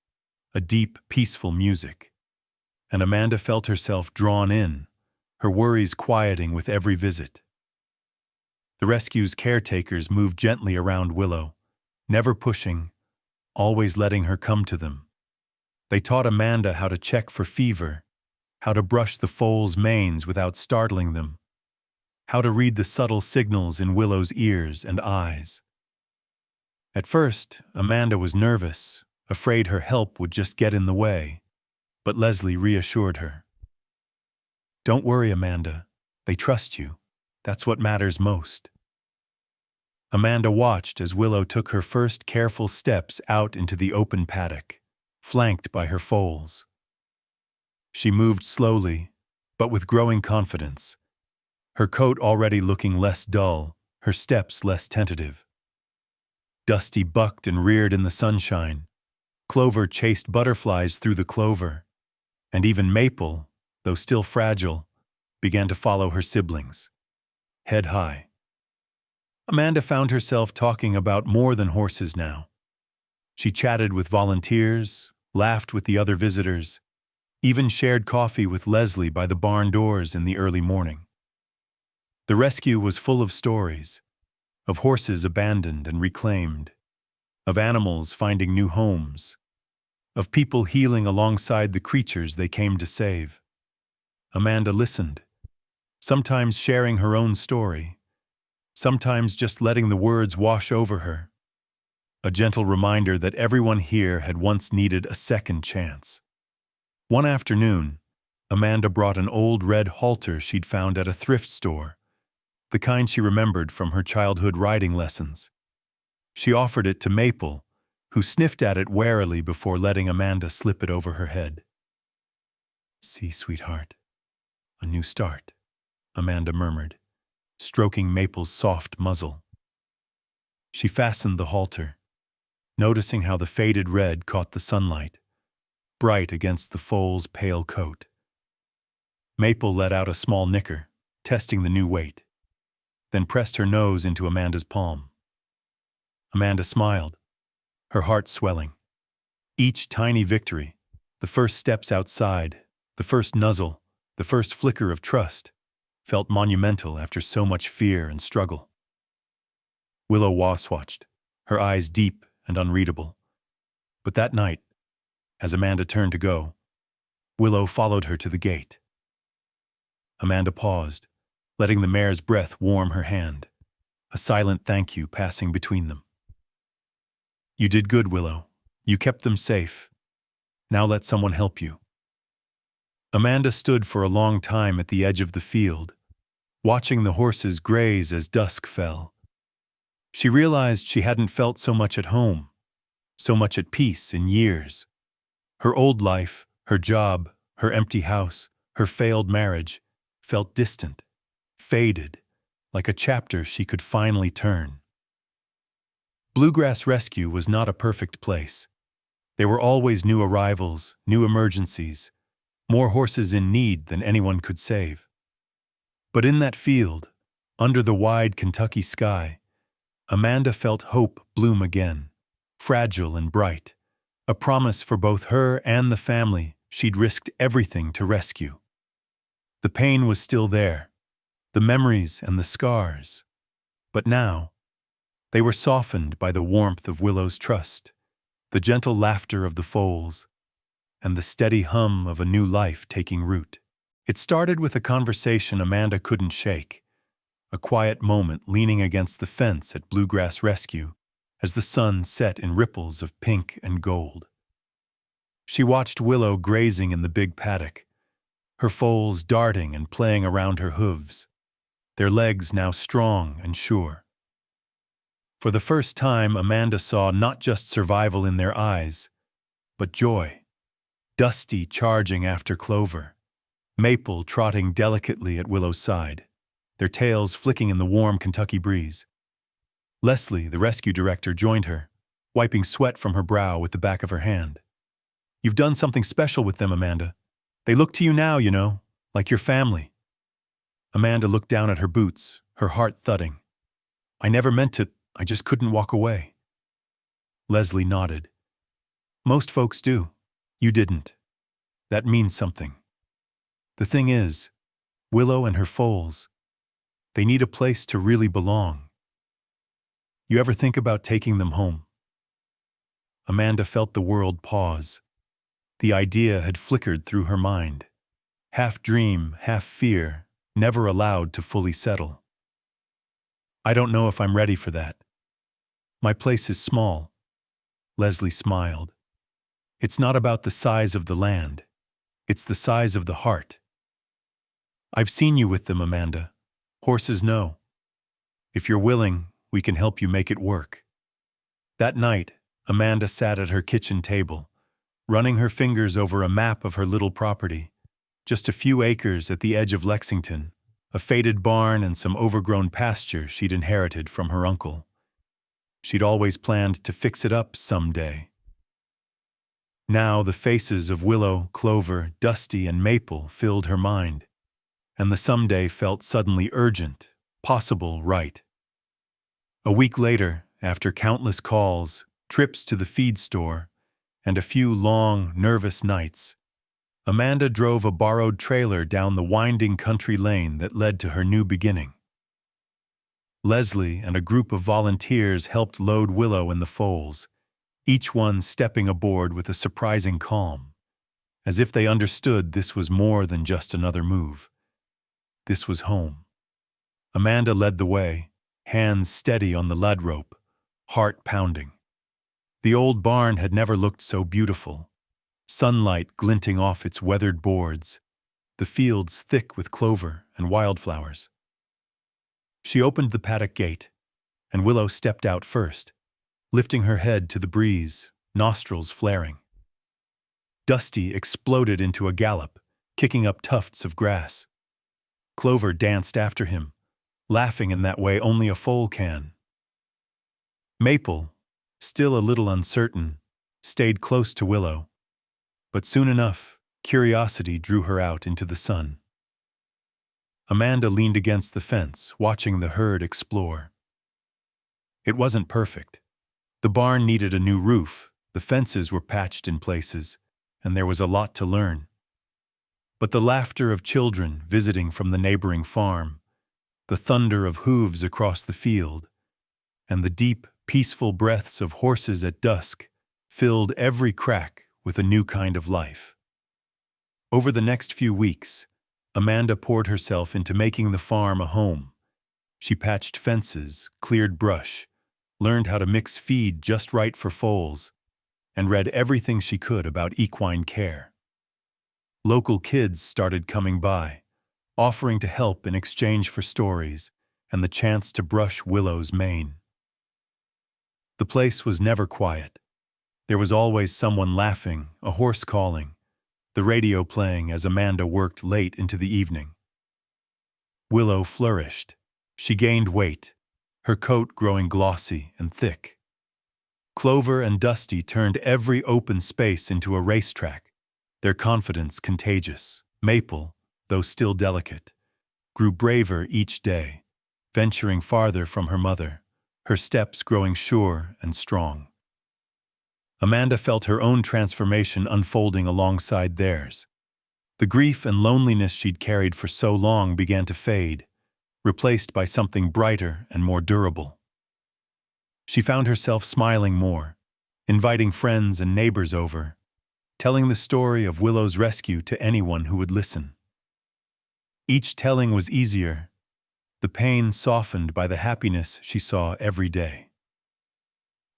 a deep, peaceful music, and Amanda felt herself drawn in, her worries quieting with every visit. The rescue's caretakers moved gently around Willow, never pushing, always letting her come to them. They taught Amanda how to check for fever, how to brush the foals' manes without startling them, how to read the subtle signals in Willow's ears and eyes. At first, Amanda was nervous, afraid her help would just get in the way, but Leslie reassured her. "Don't worry, Amanda. They trust you. That's what matters most." Amanda watched as Willow took her first careful steps out into the open paddock, flanked by her foals. She moved slowly, but with growing confidence, her coat already looking less dull, her steps less tentative. Dusty bucked and reared in the sunshine. Clover chased butterflies through the clover, and even Maple, though still fragile, began to follow her siblings, head high. Amanda found herself talking about more than horses now. She chatted with volunteers, laughed with the other visitors, even shared coffee with Leslie by the barn doors in the early morning. The rescue was full of stories, of horses abandoned and reclaimed, of animals finding new homes, of people healing alongside the creatures they came to save. Amanda listened, sometimes sharing her own story, sometimes just letting the words wash over her, a gentle reminder that everyone here had once needed a second chance. One afternoon, Amanda brought an old red halter she'd found at a thrift store, the kind she remembered from her childhood riding lessons. She offered it to Maple, who sniffed at it warily before letting Amanda slip it over her head. "See, sweetheart, a new start," Amanda murmured, stroking Maple's soft muzzle. She fastened the halter, noticing how the faded red caught the sunlight, bright against the foal's pale coat. Maple let out a small nicker, testing the new weight, then pressed her nose into Amanda's palm. Amanda smiled, her heart swelling. Each tiny victory, the first steps outside, the first nuzzle, the first flicker of trust, felt monumental after so much fear and struggle. Willow watched, her eyes deep and unreadable. But that night, as Amanda turned to go, Willow followed her to the gate. Amanda paused, letting the mare's breath warm her hand, a silent thank you passing between them. "You did good, Willow. You kept them safe. Now let someone help you." Amanda stood for a long time at the edge of the field, watching the horses graze as dusk fell. She realized she hadn't felt so much at home, so much at peace in years. Her old life, her job, her empty house, her failed marriage, felt distant, faded, like a chapter she could finally turn. Bluegrass Rescue was not a perfect place. There were always new arrivals, new emergencies, more horses in need than anyone could save. But in that field, under the wide Kentucky sky, Amanda felt hope bloom again, fragile and bright, a promise for both her and the family she'd risked everything to rescue. The pain was still there, the memories and the scars, but now, they were softened by the warmth of Willow's trust, the gentle laughter of the foals, and the steady hum of a new life taking root. It started with a conversation Amanda couldn't shake, a quiet moment leaning against the fence at Bluegrass Rescue as the sun set in ripples of pink and gold. She watched Willow grazing in the big paddock, her foals darting and playing around her hooves, their legs now strong and sure. For the first time, Amanda saw not just survival in their eyes, but joy. Dusty charging after Clover, Maple trotting delicately at Willow's side, their tails flicking in the warm Kentucky breeze. Leslie, the rescue director, joined her, wiping sweat from her brow with the back of her hand. "You've done something special with them, Amanda. They look to you now, you know, like your family." Amanda looked down at her boots, her heart thudding. "I never meant to. I just couldn't walk away." Leslie nodded. "Most folks do. You didn't. That means something. The thing is, Willow and her foals, they need a place to really belong. You ever think about taking them home?" Amanda felt the world pause. The idea had flickered through her mind. Half dream, half fear, never allowed to fully settle. "I don't know if I'm ready for that. My place is small." Leslie smiled. "It's not about the size of the land. It's the size of the heart. I've seen you with them, Amanda. Horses know. If you're willing, we can help you make it work." That night, Amanda sat at her kitchen table, running her fingers over a map of her little property, just a few acres at the edge of Lexington, a faded barn and some overgrown pasture she'd inherited from her uncle. She'd always planned to fix it up someday. Now the faces of Willow, Clover, Dusty, and Maple filled her mind, and the someday felt suddenly urgent, possible, right. A week later, after countless calls, trips to the feed store, and a few long, nervous nights, Amanda drove a borrowed trailer down the winding country lane that led to her new beginning. Leslie and a group of volunteers helped load Willow in the foals, each one stepping aboard with a surprising calm, as if they understood this was more than just another move. This was home. Amanda led the way, hands steady on the lead rope, heart pounding. The old barn had never looked so beautiful, sunlight glinting off its weathered boards, the fields thick with clover and wildflowers. She opened the paddock gate, and Willow stepped out first, lifting her head to the breeze, nostrils flaring. Dusty exploded into a gallop, kicking up tufts of grass. Clover danced after him, laughing in that way only a foal can. Maple, still a little uncertain, stayed close to Willow, but soon enough, curiosity drew her out into the sun. Amanda leaned against the fence, watching the herd explore. It wasn't perfect. The barn needed a new roof, the fences were patched in places, and there was a lot to learn. But the laughter of children visiting from the neighboring farm, the thunder of hooves across the field, and the deep, peaceful breaths of horses at dusk filled every crack with a new kind of life. Over the next few weeks, Amanda poured herself into making the farm a home. She patched fences, cleared brush, learned how to mix feed just right for foals, and read everything she could about equine care. Local kids started coming by, offering to help in exchange for stories and the chance to brush Willow's mane. The place was never quiet. There was always someone laughing, a horse calling, the radio playing as Amanda worked late into the evening. Willow flourished. She gained weight, her coat growing glossy and thick. Clover and Dusty turned every open space into a racetrack, their confidence contagious. Maple, though still delicate, grew braver each day, venturing farther from her mother, her steps growing sure and strong. Amanda felt her own transformation unfolding alongside theirs. The grief and loneliness she'd carried for so long began to fade, replaced by something brighter and more durable. She found herself smiling more, inviting friends and neighbors over, telling the story of Willow's rescue to anyone who would listen. Each telling was easier, the pain softened by the happiness she saw every day.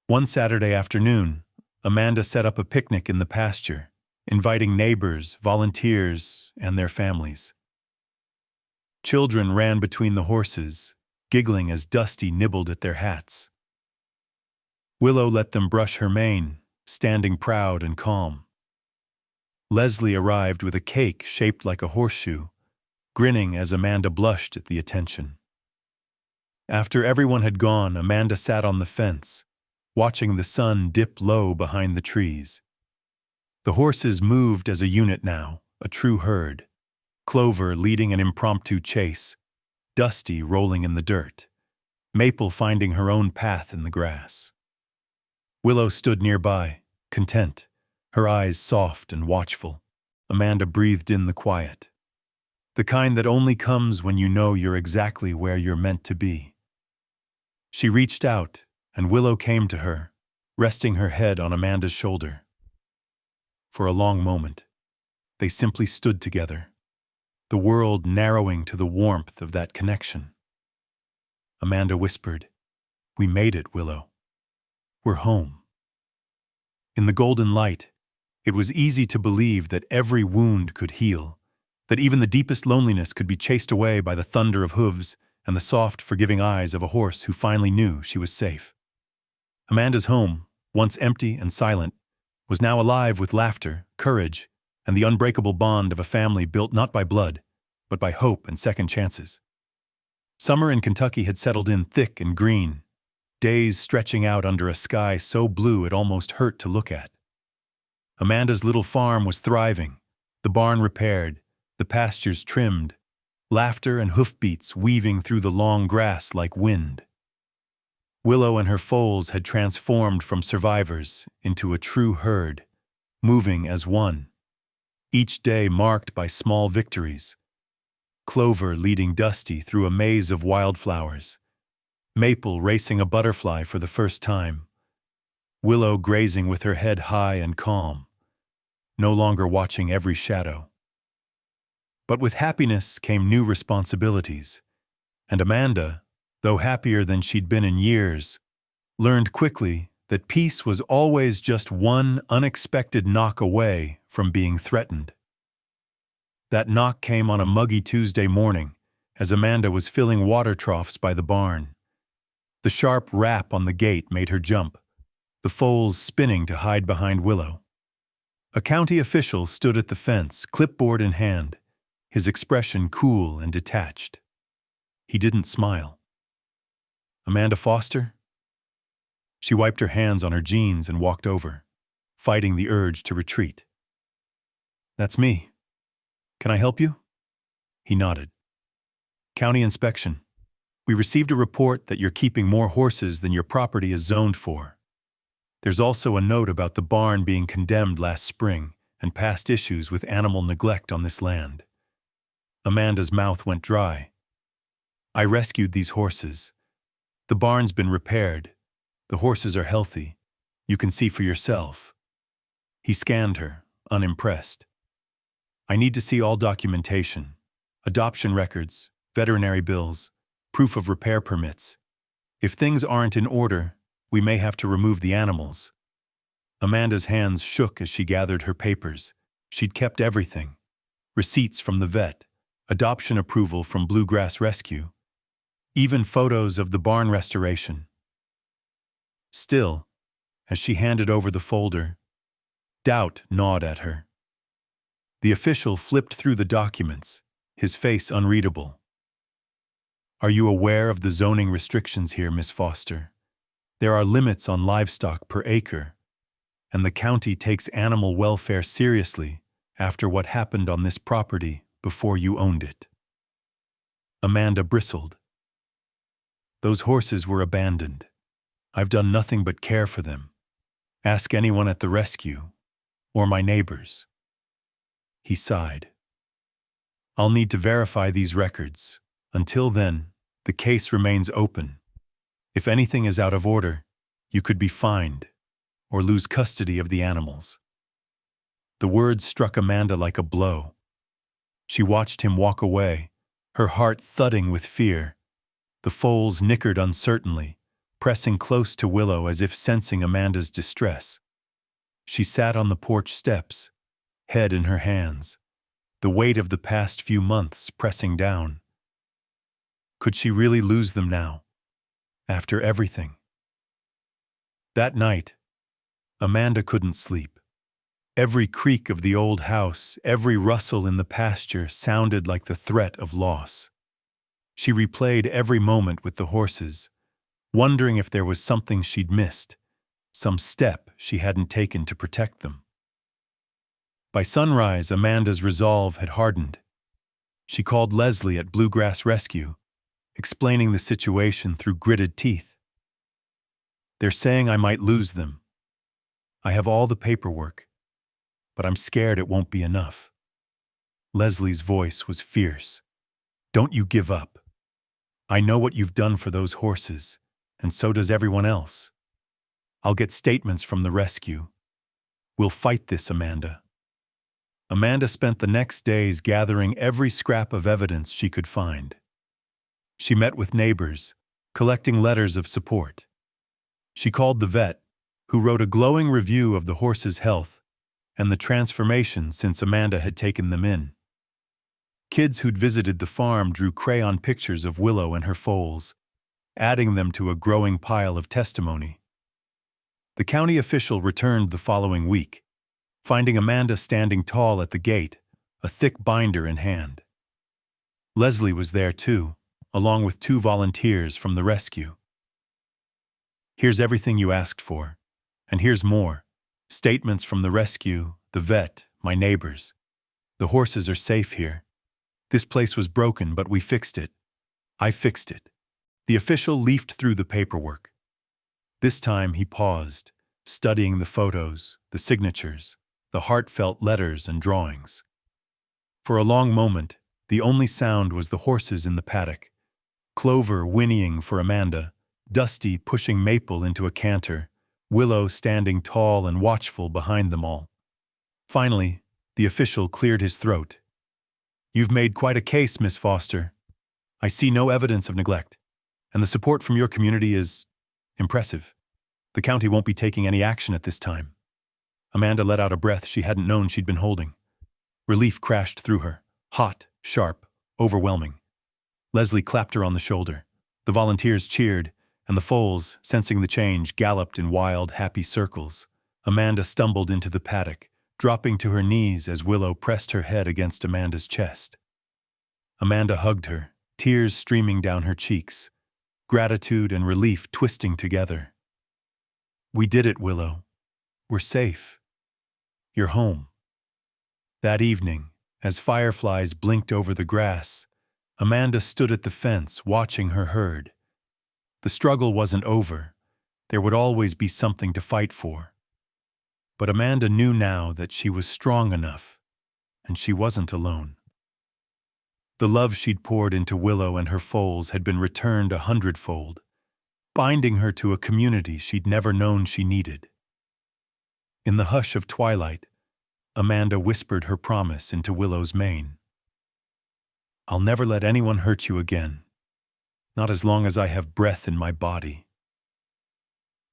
One Saturday afternoon, Amanda set up a picnic in the pasture, inviting neighbors, volunteers, and their families. Children ran between the horses, giggling as Dusty nibbled at their hats. Willow let them brush her mane, standing proud and calm. Leslie arrived with a cake shaped like a horseshoe, grinning as Amanda blushed at the attention. After everyone had gone, Amanda sat on the fence, watching the sun dip low behind the trees. The horses moved as a unit now, a true herd. Clover leading an impromptu chase, Dusty rolling in the dirt, Maple finding her own path in the grass. Willow stood nearby, content, her eyes soft and watchful. Amanda breathed in the quiet, the kind that only comes when you know you're exactly where you're meant to be. She reached out, and Willow came to her, resting her head on Amanda's shoulder. For a long moment, they simply stood together, the world narrowing to the warmth of that connection. Amanda whispered, "We made it, Willow. We're home." In the golden light, it was easy to believe that every wound could heal, that even the deepest loneliness could be chased away by the thunder of hooves and the soft, forgiving eyes of a horse who finally knew she was safe. Amanda's home, once empty and silent, was now alive with laughter, courage, and the unbreakable bond of a family built not by blood, but by hope and second chances. Summer in Kentucky had settled in thick and green, days stretching out under a sky so blue it almost hurt to look at. Amanda's little farm was thriving, the barn repaired, the pastures trimmed, laughter and hoofbeats weaving through the long grass like wind. Willow and her foals had transformed from survivors into a true herd, moving as one, each day marked by small victories. Clover leading Dusty through a maze of wildflowers, Maple racing a butterfly for the first time, Willow grazing with her head high and calm, no longer watching every shadow. But with happiness came new responsibilities, and Amanda, though happier than she'd been in years, learned quickly that peace was always just one unexpected knock away from being threatened. That knock came on a muggy Tuesday morning as Amanda was filling water troughs by the barn. The sharp rap on the gate made her jump, the foals spinning to hide behind Willow. A county official stood at the fence, clipboard in hand, his expression cool and detached. He didn't smile. "Amanda Foster?" She wiped her hands on her jeans and walked over, fighting the urge to retreat. "That's me. Can I help you?" He nodded. "County inspection. We received a report that you're keeping more horses than your property is zoned for. There's also a note about the barn being condemned last spring and past issues with animal neglect on this land." Amanda's mouth went dry. "I rescued these horses. The barn's been repaired. The horses are healthy. You can see for yourself." He scanned her, unimpressed. "I need to see all documentation, adoption records, veterinary bills, proof of repair permits. If things aren't in order, we may have to remove the animals." Amanda's hands shook as she gathered her papers. She'd kept everything. Receipts from the vet, adoption approval from Bluegrass Rescue, even photos of the barn restoration. Still, as she handed over the folder, doubt gnawed at her. The official flipped through the documents, his face unreadable. "Are you aware of the zoning restrictions here, Miss Foster? There are limits on livestock per acre, and the county takes animal welfare seriously after what happened on this property before you owned it." Amanda bristled. "Those horses were abandoned. I've done nothing but care for them. Ask anyone at the rescue, or my neighbors." He sighed. "I'll need to verify these records. Until then, the case remains open. If anything is out of order, you could be fined or lose custody of the animals." The words struck Amanda like a blow. She watched him walk away, her heart thudding with fear. The foals nickered uncertainly, pressing close to Willow as if sensing Amanda's distress. She sat on the porch steps, head in her hands, the weight of the past few months pressing down. Could she really lose them now, after everything? That night, Amanda couldn't sleep. Every creak of the old house, every rustle in the pasture sounded like the threat of loss. She replayed every moment with the horses, wondering if there was something she'd missed, some step she hadn't taken to protect them. By sunrise, Amanda's resolve had hardened. She called Leslie at Bluegrass Rescue, explaining the situation through gritted teeth. "They're saying I might lose them. I have all the paperwork, but I'm scared it won't be enough." Leslie's voice was fierce. "Don't you give up. I know what you've done for those horses, and so does everyone else. I'll get statements from the rescue. We'll fight this, Amanda." Amanda spent the next days gathering every scrap of evidence she could find. She met with neighbors, collecting letters of support. She called the vet, who wrote a glowing review of the horses' health and the transformation since Amanda had taken them in. Kids who'd visited the farm drew crayon pictures of Willow and her foals, adding them to a growing pile of testimony. The county official returned the following week, finding Amanda standing tall at the gate, a thick binder in hand. Leslie was there too, along with 2 volunteers from the rescue. "Here's everything you asked for, and here's more. Statements from the rescue, the vet, my neighbors. The horses are safe here. This place was broken, but we fixed it. I fixed it." The official leafed through the paperwork, This time he paused, studying the photos, the signatures, the heartfelt letters and drawings. For a long moment, the only sound was the horses in the paddock, Clover whinnying for Amanda, Dusty pushing Maple into a canter, Willow standing tall and watchful behind them all. Finally, the official cleared his throat. "You've made quite a case, Miss Foster. I see no evidence of neglect, and the support from your community is impressive. The county won't be taking any action at this time." Amanda let out a breath she hadn't known she'd been holding. Relief crashed through her, hot, sharp, overwhelming. Leslie clapped her on the shoulder. The volunteers cheered, and the foals, sensing the change, galloped in wild, happy circles. Amanda stumbled into the paddock, dropping to her knees as Willow pressed her head against Amanda's chest. Amanda hugged her, tears streaming down her cheeks, gratitude and relief twisting together. "We did it, Willow. We're safe. You're home." That evening, as fireflies blinked over the grass, Amanda stood at the fence watching her herd. The struggle wasn't over. There would always be something to fight for. But Amanda knew now that she was strong enough, and she wasn't alone. The love she'd poured into Willow and her foals had been returned 100-fold, binding her to a community she'd never known she needed. In the hush of twilight, Amanda whispered her promise into Willow's mane. "I'll never let anyone hurt you again, not as long as I have breath in my body."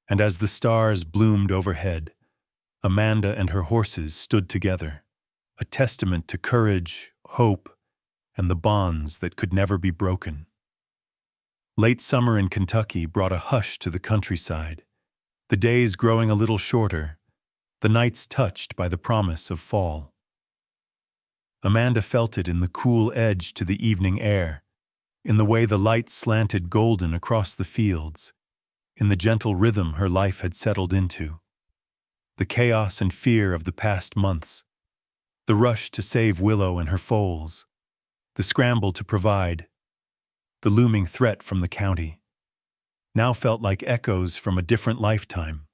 And as the stars bloomed overhead, Amanda and her horses stood together, a testament to courage, hope, and the bonds that could never be broken. Late summer in Kentucky brought a hush to the countryside, the days growing a little shorter, the nights touched by the promise of fall. Amanda felt it in the cool edge to the evening air, in the way the light slanted golden across the fields, in the gentle rhythm her life had settled into. The chaos and fear of the past months, the rush to save Willow and her foals, the scramble to provide, the looming threat from the county, now felt like echoes from a different lifetime.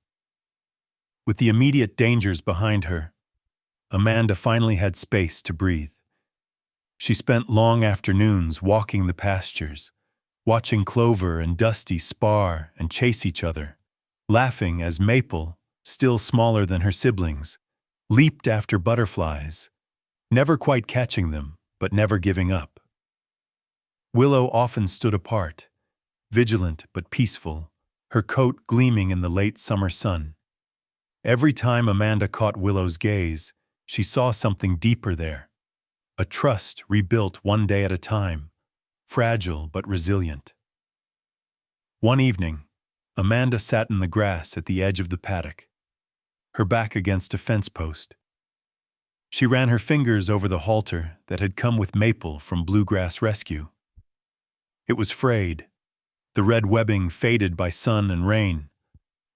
With the immediate dangers behind her, Amanda finally had space to breathe. She spent long afternoons walking the pastures, watching Clover and Dusty spar and chase each other, laughing as Maple, still smaller than her siblings, leaped after butterflies, never quite catching them, but never giving up. Willow often stood apart, vigilant but peaceful, her coat gleaming in the late summer sun. Every time Amanda caught Willow's gaze, she saw something deeper there, a trust rebuilt one day at a time, fragile but resilient. One evening, Amanda sat in the grass at the edge of the paddock, her back against a fence post. She ran her fingers over the halter that had come with Maple from Bluegrass Rescue. It was frayed, the red webbing faded by sun and rain,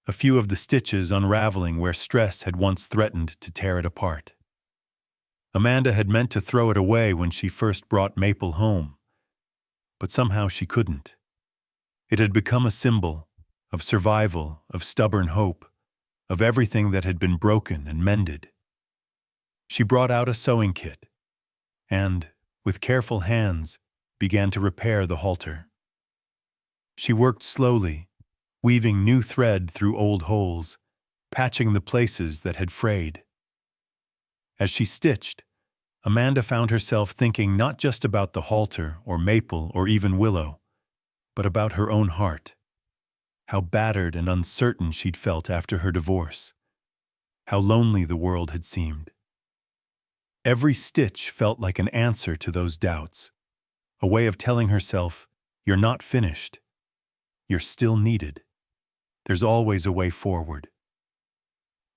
a few of the stitches unraveling where stress had once threatened to tear it apart. Amanda had meant to throw it away when she first brought Maple home, but somehow she couldn't. It had become a symbol of survival, of stubborn hope, of everything that had been broken and mended. She brought out a sewing kit and, with careful hands, began to repair the halter. She worked slowly, weaving new thread through old holes, patching the places that had frayed. As she stitched, Amanda found herself thinking not just about the halter or Maple or even Willow, but about her own heart. How battered and uncertain she'd felt after her divorce. How lonely the world had seemed. Every stitch felt like an answer to those doubts, a way of telling herself, "You're not finished. You're still needed. There's always a way forward."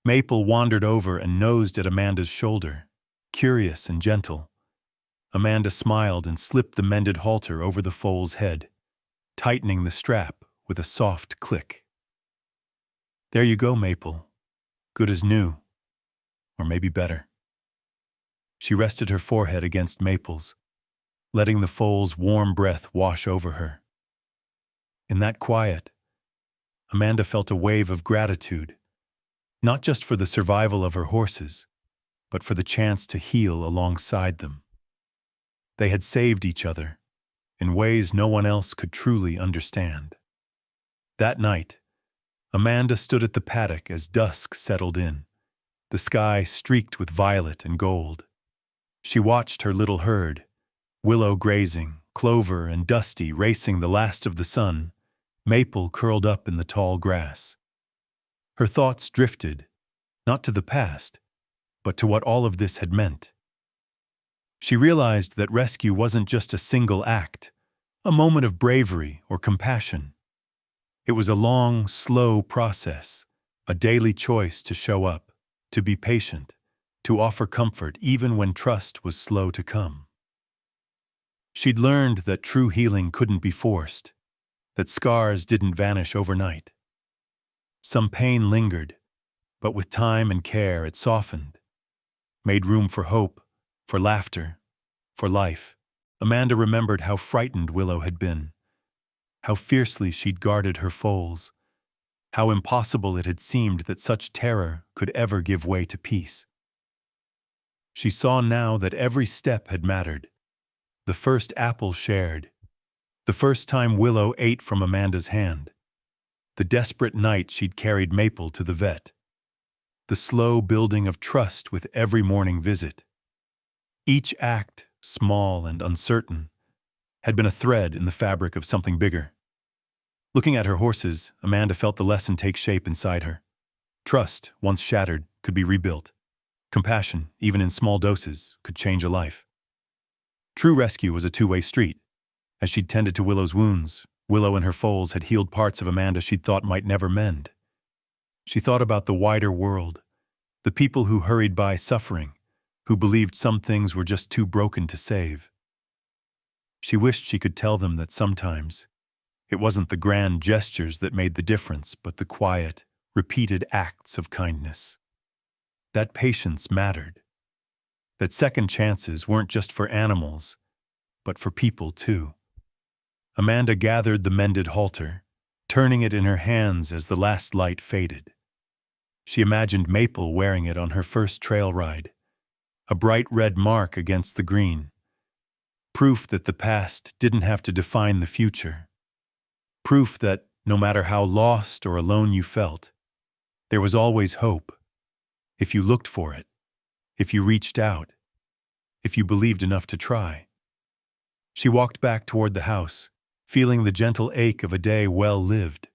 Maple wandered over and nosed at Amanda's shoulder, curious and gentle. Amanda smiled and slipped the mended halter over the foal's head, tightening the strap with a soft click. "There you go, Maple. Good as new. Or maybe better." She rested her forehead against Maple's, letting the foal's warm breath wash over her. In that quiet, Amanda felt a wave of gratitude, not just for the survival of her horses, but for the chance to heal alongside them. They had saved each other in ways no one else could truly understand. That night, Amanda stood at the paddock as dusk settled in, the sky streaked with violet and gold. She watched her little herd, Willow grazing, Clover and Dusty racing the last of the sun, Maple curled up in the tall grass. Her thoughts drifted, not to the past, but to what all of this had meant. She realized that rescue wasn't just a single act, a moment of bravery or compassion. It was a long, slow process, a daily choice to show up, to be patient, to offer comfort even when trust was slow to come. She'd learned that true healing couldn't be forced, that scars didn't vanish overnight. Some pain lingered, but with time and care it softened, made room for hope, for laughter, for life. Amanda remembered how frightened Willow had been, how fiercely she'd guarded her foals, how impossible it had seemed that such terror could ever give way to peace. She saw now that every step had mattered. The first apple shared, the first time Willow ate from Amanda's hand, the desperate night she'd carried Maple to the vet, the slow building of trust with every morning visit. Each act, small and uncertain, had been a thread in the fabric of something bigger. Looking at her horses, Amanda felt the lesson take shape inside her. Trust, once shattered, could be rebuilt. Compassion, even in small doses, could change a life. True rescue was a two-way street. As she'd tended to Willow's wounds, Willow and her foals had healed parts of Amanda she'd thought might never mend. She thought about the wider world, the people who hurried by suffering, who believed some things were just too broken to save. She wished she could tell them that sometimes it wasn't the grand gestures that made the difference, but the quiet, repeated acts of kindness. That patience mattered. That second chances weren't just for animals, but for people too. Amanda gathered the mended halter, turning it in her hands as the last light faded. She imagined Maple wearing it on her first trail ride, a bright red mark against the green, proof that the past didn't have to define the future, proof that, no matter how lost or alone you felt, there was always hope, if you looked for it, if you reached out, if you believed enough to try. She walked back toward the house, feeling the gentle ache of a day well lived.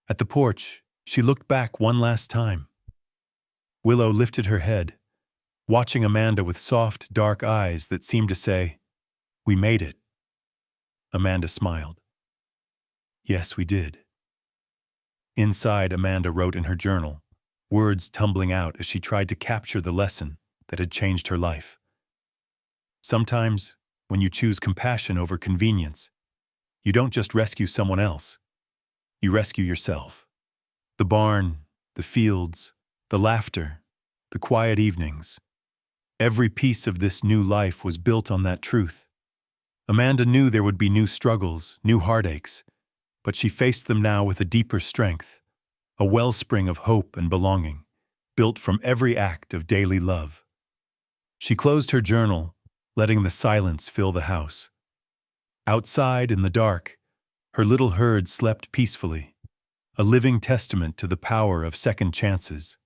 At the porch, she looked back one last time. Willow lifted her head, watching Amanda with soft, dark eyes that seemed to say, "We made it." Amanda smiled. "Yes, we did." Inside, Amanda wrote in her journal, words tumbling out as she tried to capture the lesson that had changed her life. Sometimes, when you choose compassion over convenience, you don't just rescue someone else, you rescue yourself. The barn, the fields, the laughter, the quiet evenings. Every piece of this new life was built on that truth. Amanda knew there would be new struggles, new heartaches, but she faced them now with a deeper strength, a wellspring of hope and belonging, built from every act of daily love. She closed her journal, letting the silence fill the house. Outside, in the dark, her little herd slept peacefully, a living testament to the power of second chances.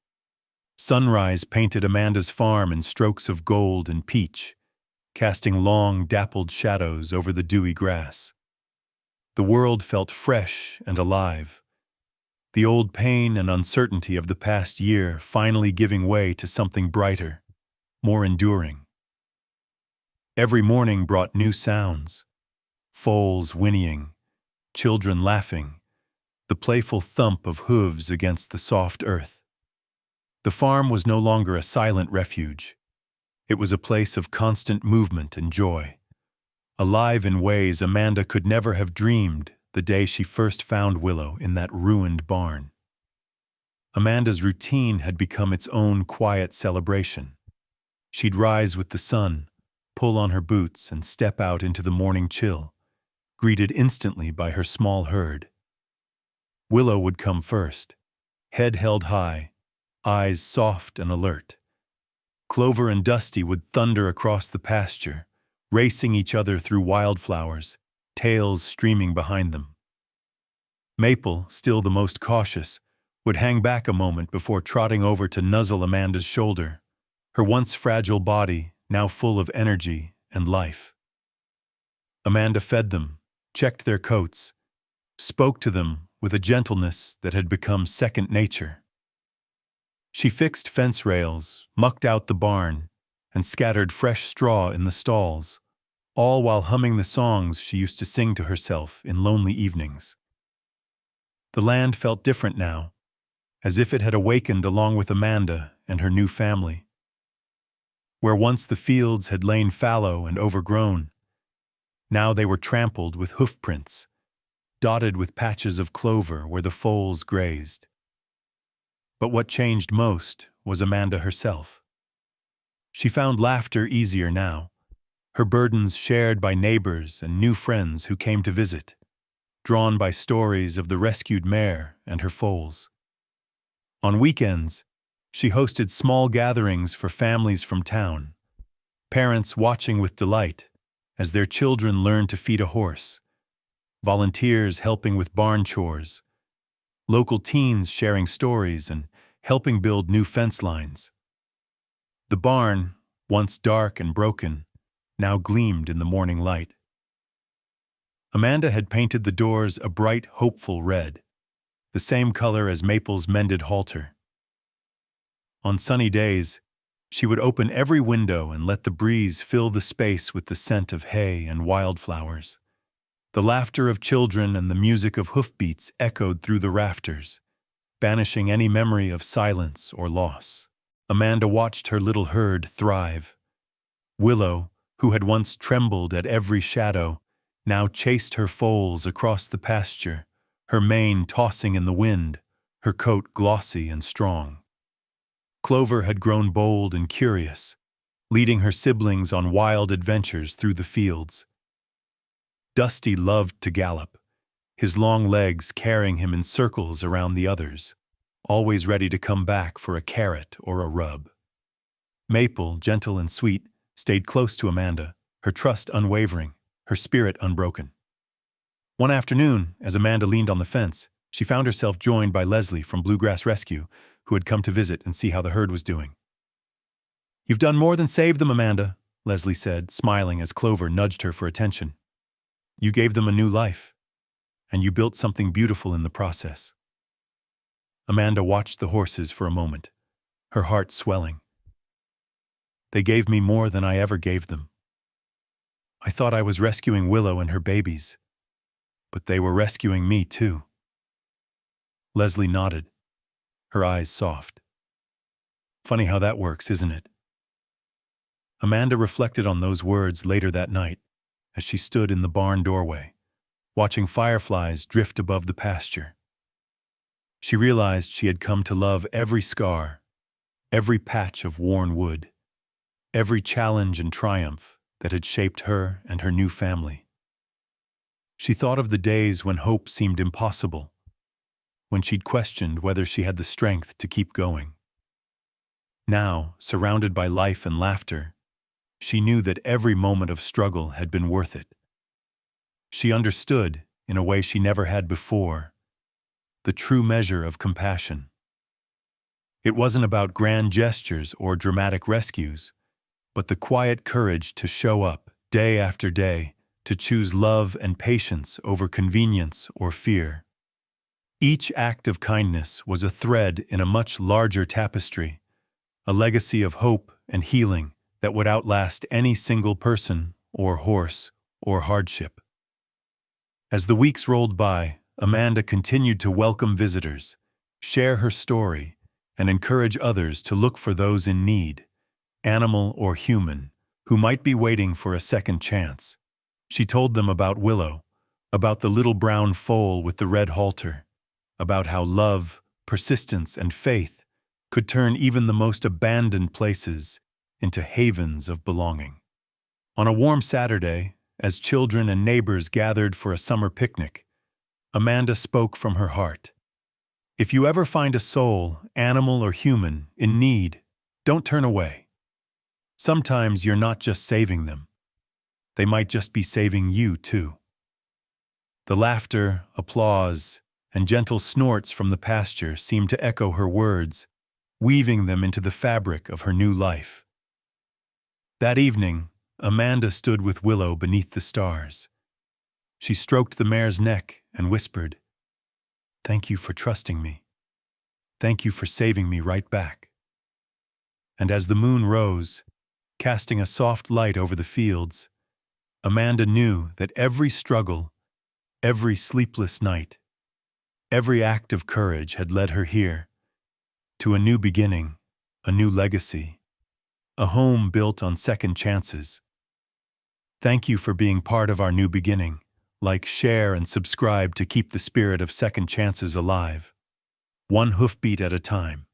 Sunrise painted Amanda's farm in strokes of gold and peach, casting long, dappled shadows over the dewy grass. The world felt fresh and alive, the old pain and uncertainty of the past year finally giving way to something brighter, more enduring. Every morning brought new sounds: foals whinnying, children laughing, the playful thump of hooves against the soft earth. The farm was no longer a silent refuge. It was a place of constant movement and joy, alive in ways Amanda could never have dreamed the day she first found Willow in that ruined barn. Amanda's routine had become its own quiet celebration. She'd rise with the sun, pull on her boots, and step out into the morning chill, greeted instantly by her small herd. Willow would come first, head held high, eyes soft and alert. Clover and Dusty would thunder across the pasture, racing each other through wildflowers, tails streaming behind them. Maple, still the most cautious, would hang back a moment before trotting over to nuzzle Amanda's shoulder, her once fragile body now full of energy and life. Amanda fed them, checked their coats, spoke to them with a gentleness that had become second nature. She fixed fence rails, mucked out the barn, and scattered fresh straw in the stalls, all while humming the songs she used to sing to herself in lonely evenings. The land felt different now, as if it had awakened along with Amanda and her new family. Where once the fields had lain fallow and overgrown, now they were trampled with hoofprints, dotted with patches of clover where the foals grazed. But what changed most was Amanda herself. She found laughter easier now, her burdens shared by neighbors and new friends who came to visit, drawn by stories of the rescued mare and her foals. On weekends, she hosted small gatherings for families from town, parents watching with delight as their children learned to feed a horse, volunteers helping with barn chores, local teens sharing stories and helping build new fence lines. The barn, once dark and broken, now gleamed in the morning light. Amanda had painted the doors a bright, hopeful red, the same color as Maple's mended halter. On sunny days, she would open every window and let the breeze fill the space with the scent of hay and wildflowers. The laughter of children and the music of hoofbeats echoed through the rafters, banishing any memory of silence or loss. Amanda watched her little herd thrive. Willow, who had once trembled at every shadow, now chased her foals across the pasture, her mane tossing in the wind, her coat glossy and strong. Clover had grown bold and curious, leading her siblings on wild adventures through the fields. Dusty loved to gallop, his long legs carrying him in circles around the others, always ready to come back for a carrot or a rub. Maple, gentle and sweet, stayed close to Amanda, her trust unwavering, her spirit unbroken. One afternoon, as Amanda leaned on the fence, she found herself joined by Leslie from Bluegrass Rescue, who had come to visit and see how the herd was doing. "You've done more than save them, Amanda," Leslie said, smiling as Clover nudged her for attention. "You gave them a new life, and you built something beautiful in the process." Amanda watched the horses for a moment, her heart swelling. "They gave me more than I ever gave them. I thought I was rescuing Willow and her babies, but they were rescuing me too." Leslie nodded, her eyes soft. "Funny how that works, isn't it?" Amanda reflected on those words later that night as she stood in the barn doorway, watching fireflies drift above the pasture. She realized she had come to love every scar, every patch of worn wood, every challenge and triumph that had shaped her and her new family. She thought of the days when hope seemed impossible, when she'd questioned whether she had the strength to keep going. Now, surrounded by life and laughter, she knew that every moment of struggle had been worth it. She understood, in a way she never had before, the true measure of compassion. It wasn't about grand gestures or dramatic rescues, but the quiet courage to show up day after day, to choose love and patience over convenience or fear. Each act of kindness was a thread in a much larger tapestry, a legacy of hope and healing that would outlast any single person or horse or hardship. As the weeks rolled by, Amanda continued to welcome visitors, share her story, and encourage others to look for those in need, animal or human, who might be waiting for a second chance. She told them about Willow, about the little brown foal with the red halter, about how love, persistence, and faith could turn even the most abandoned places into havens of belonging. On a warm Saturday, as children and neighbors gathered for a summer picnic, Amanda spoke from her heart. If you ever find a soul, animal or human, in need, don't turn away. Sometimes you're not just saving them. They might just be saving you, too. The laughter, applause, and gentle snorts from the pasture seemed to echo her words, weaving them into the fabric of her new life. That evening, Amanda stood with Willow beneath the stars. She stroked the mare's neck and whispered, "Thank you for trusting me. Thank you for saving me right back." And as the moon rose, casting a soft light over the fields, Amanda knew that every struggle, every sleepless night, every act of courage had led her here, to a new beginning, a new legacy, a home built on second chances. Thank you for being part of our new beginning. Like, share, and subscribe to keep the spirit of second chances alive, one hoofbeat at a time.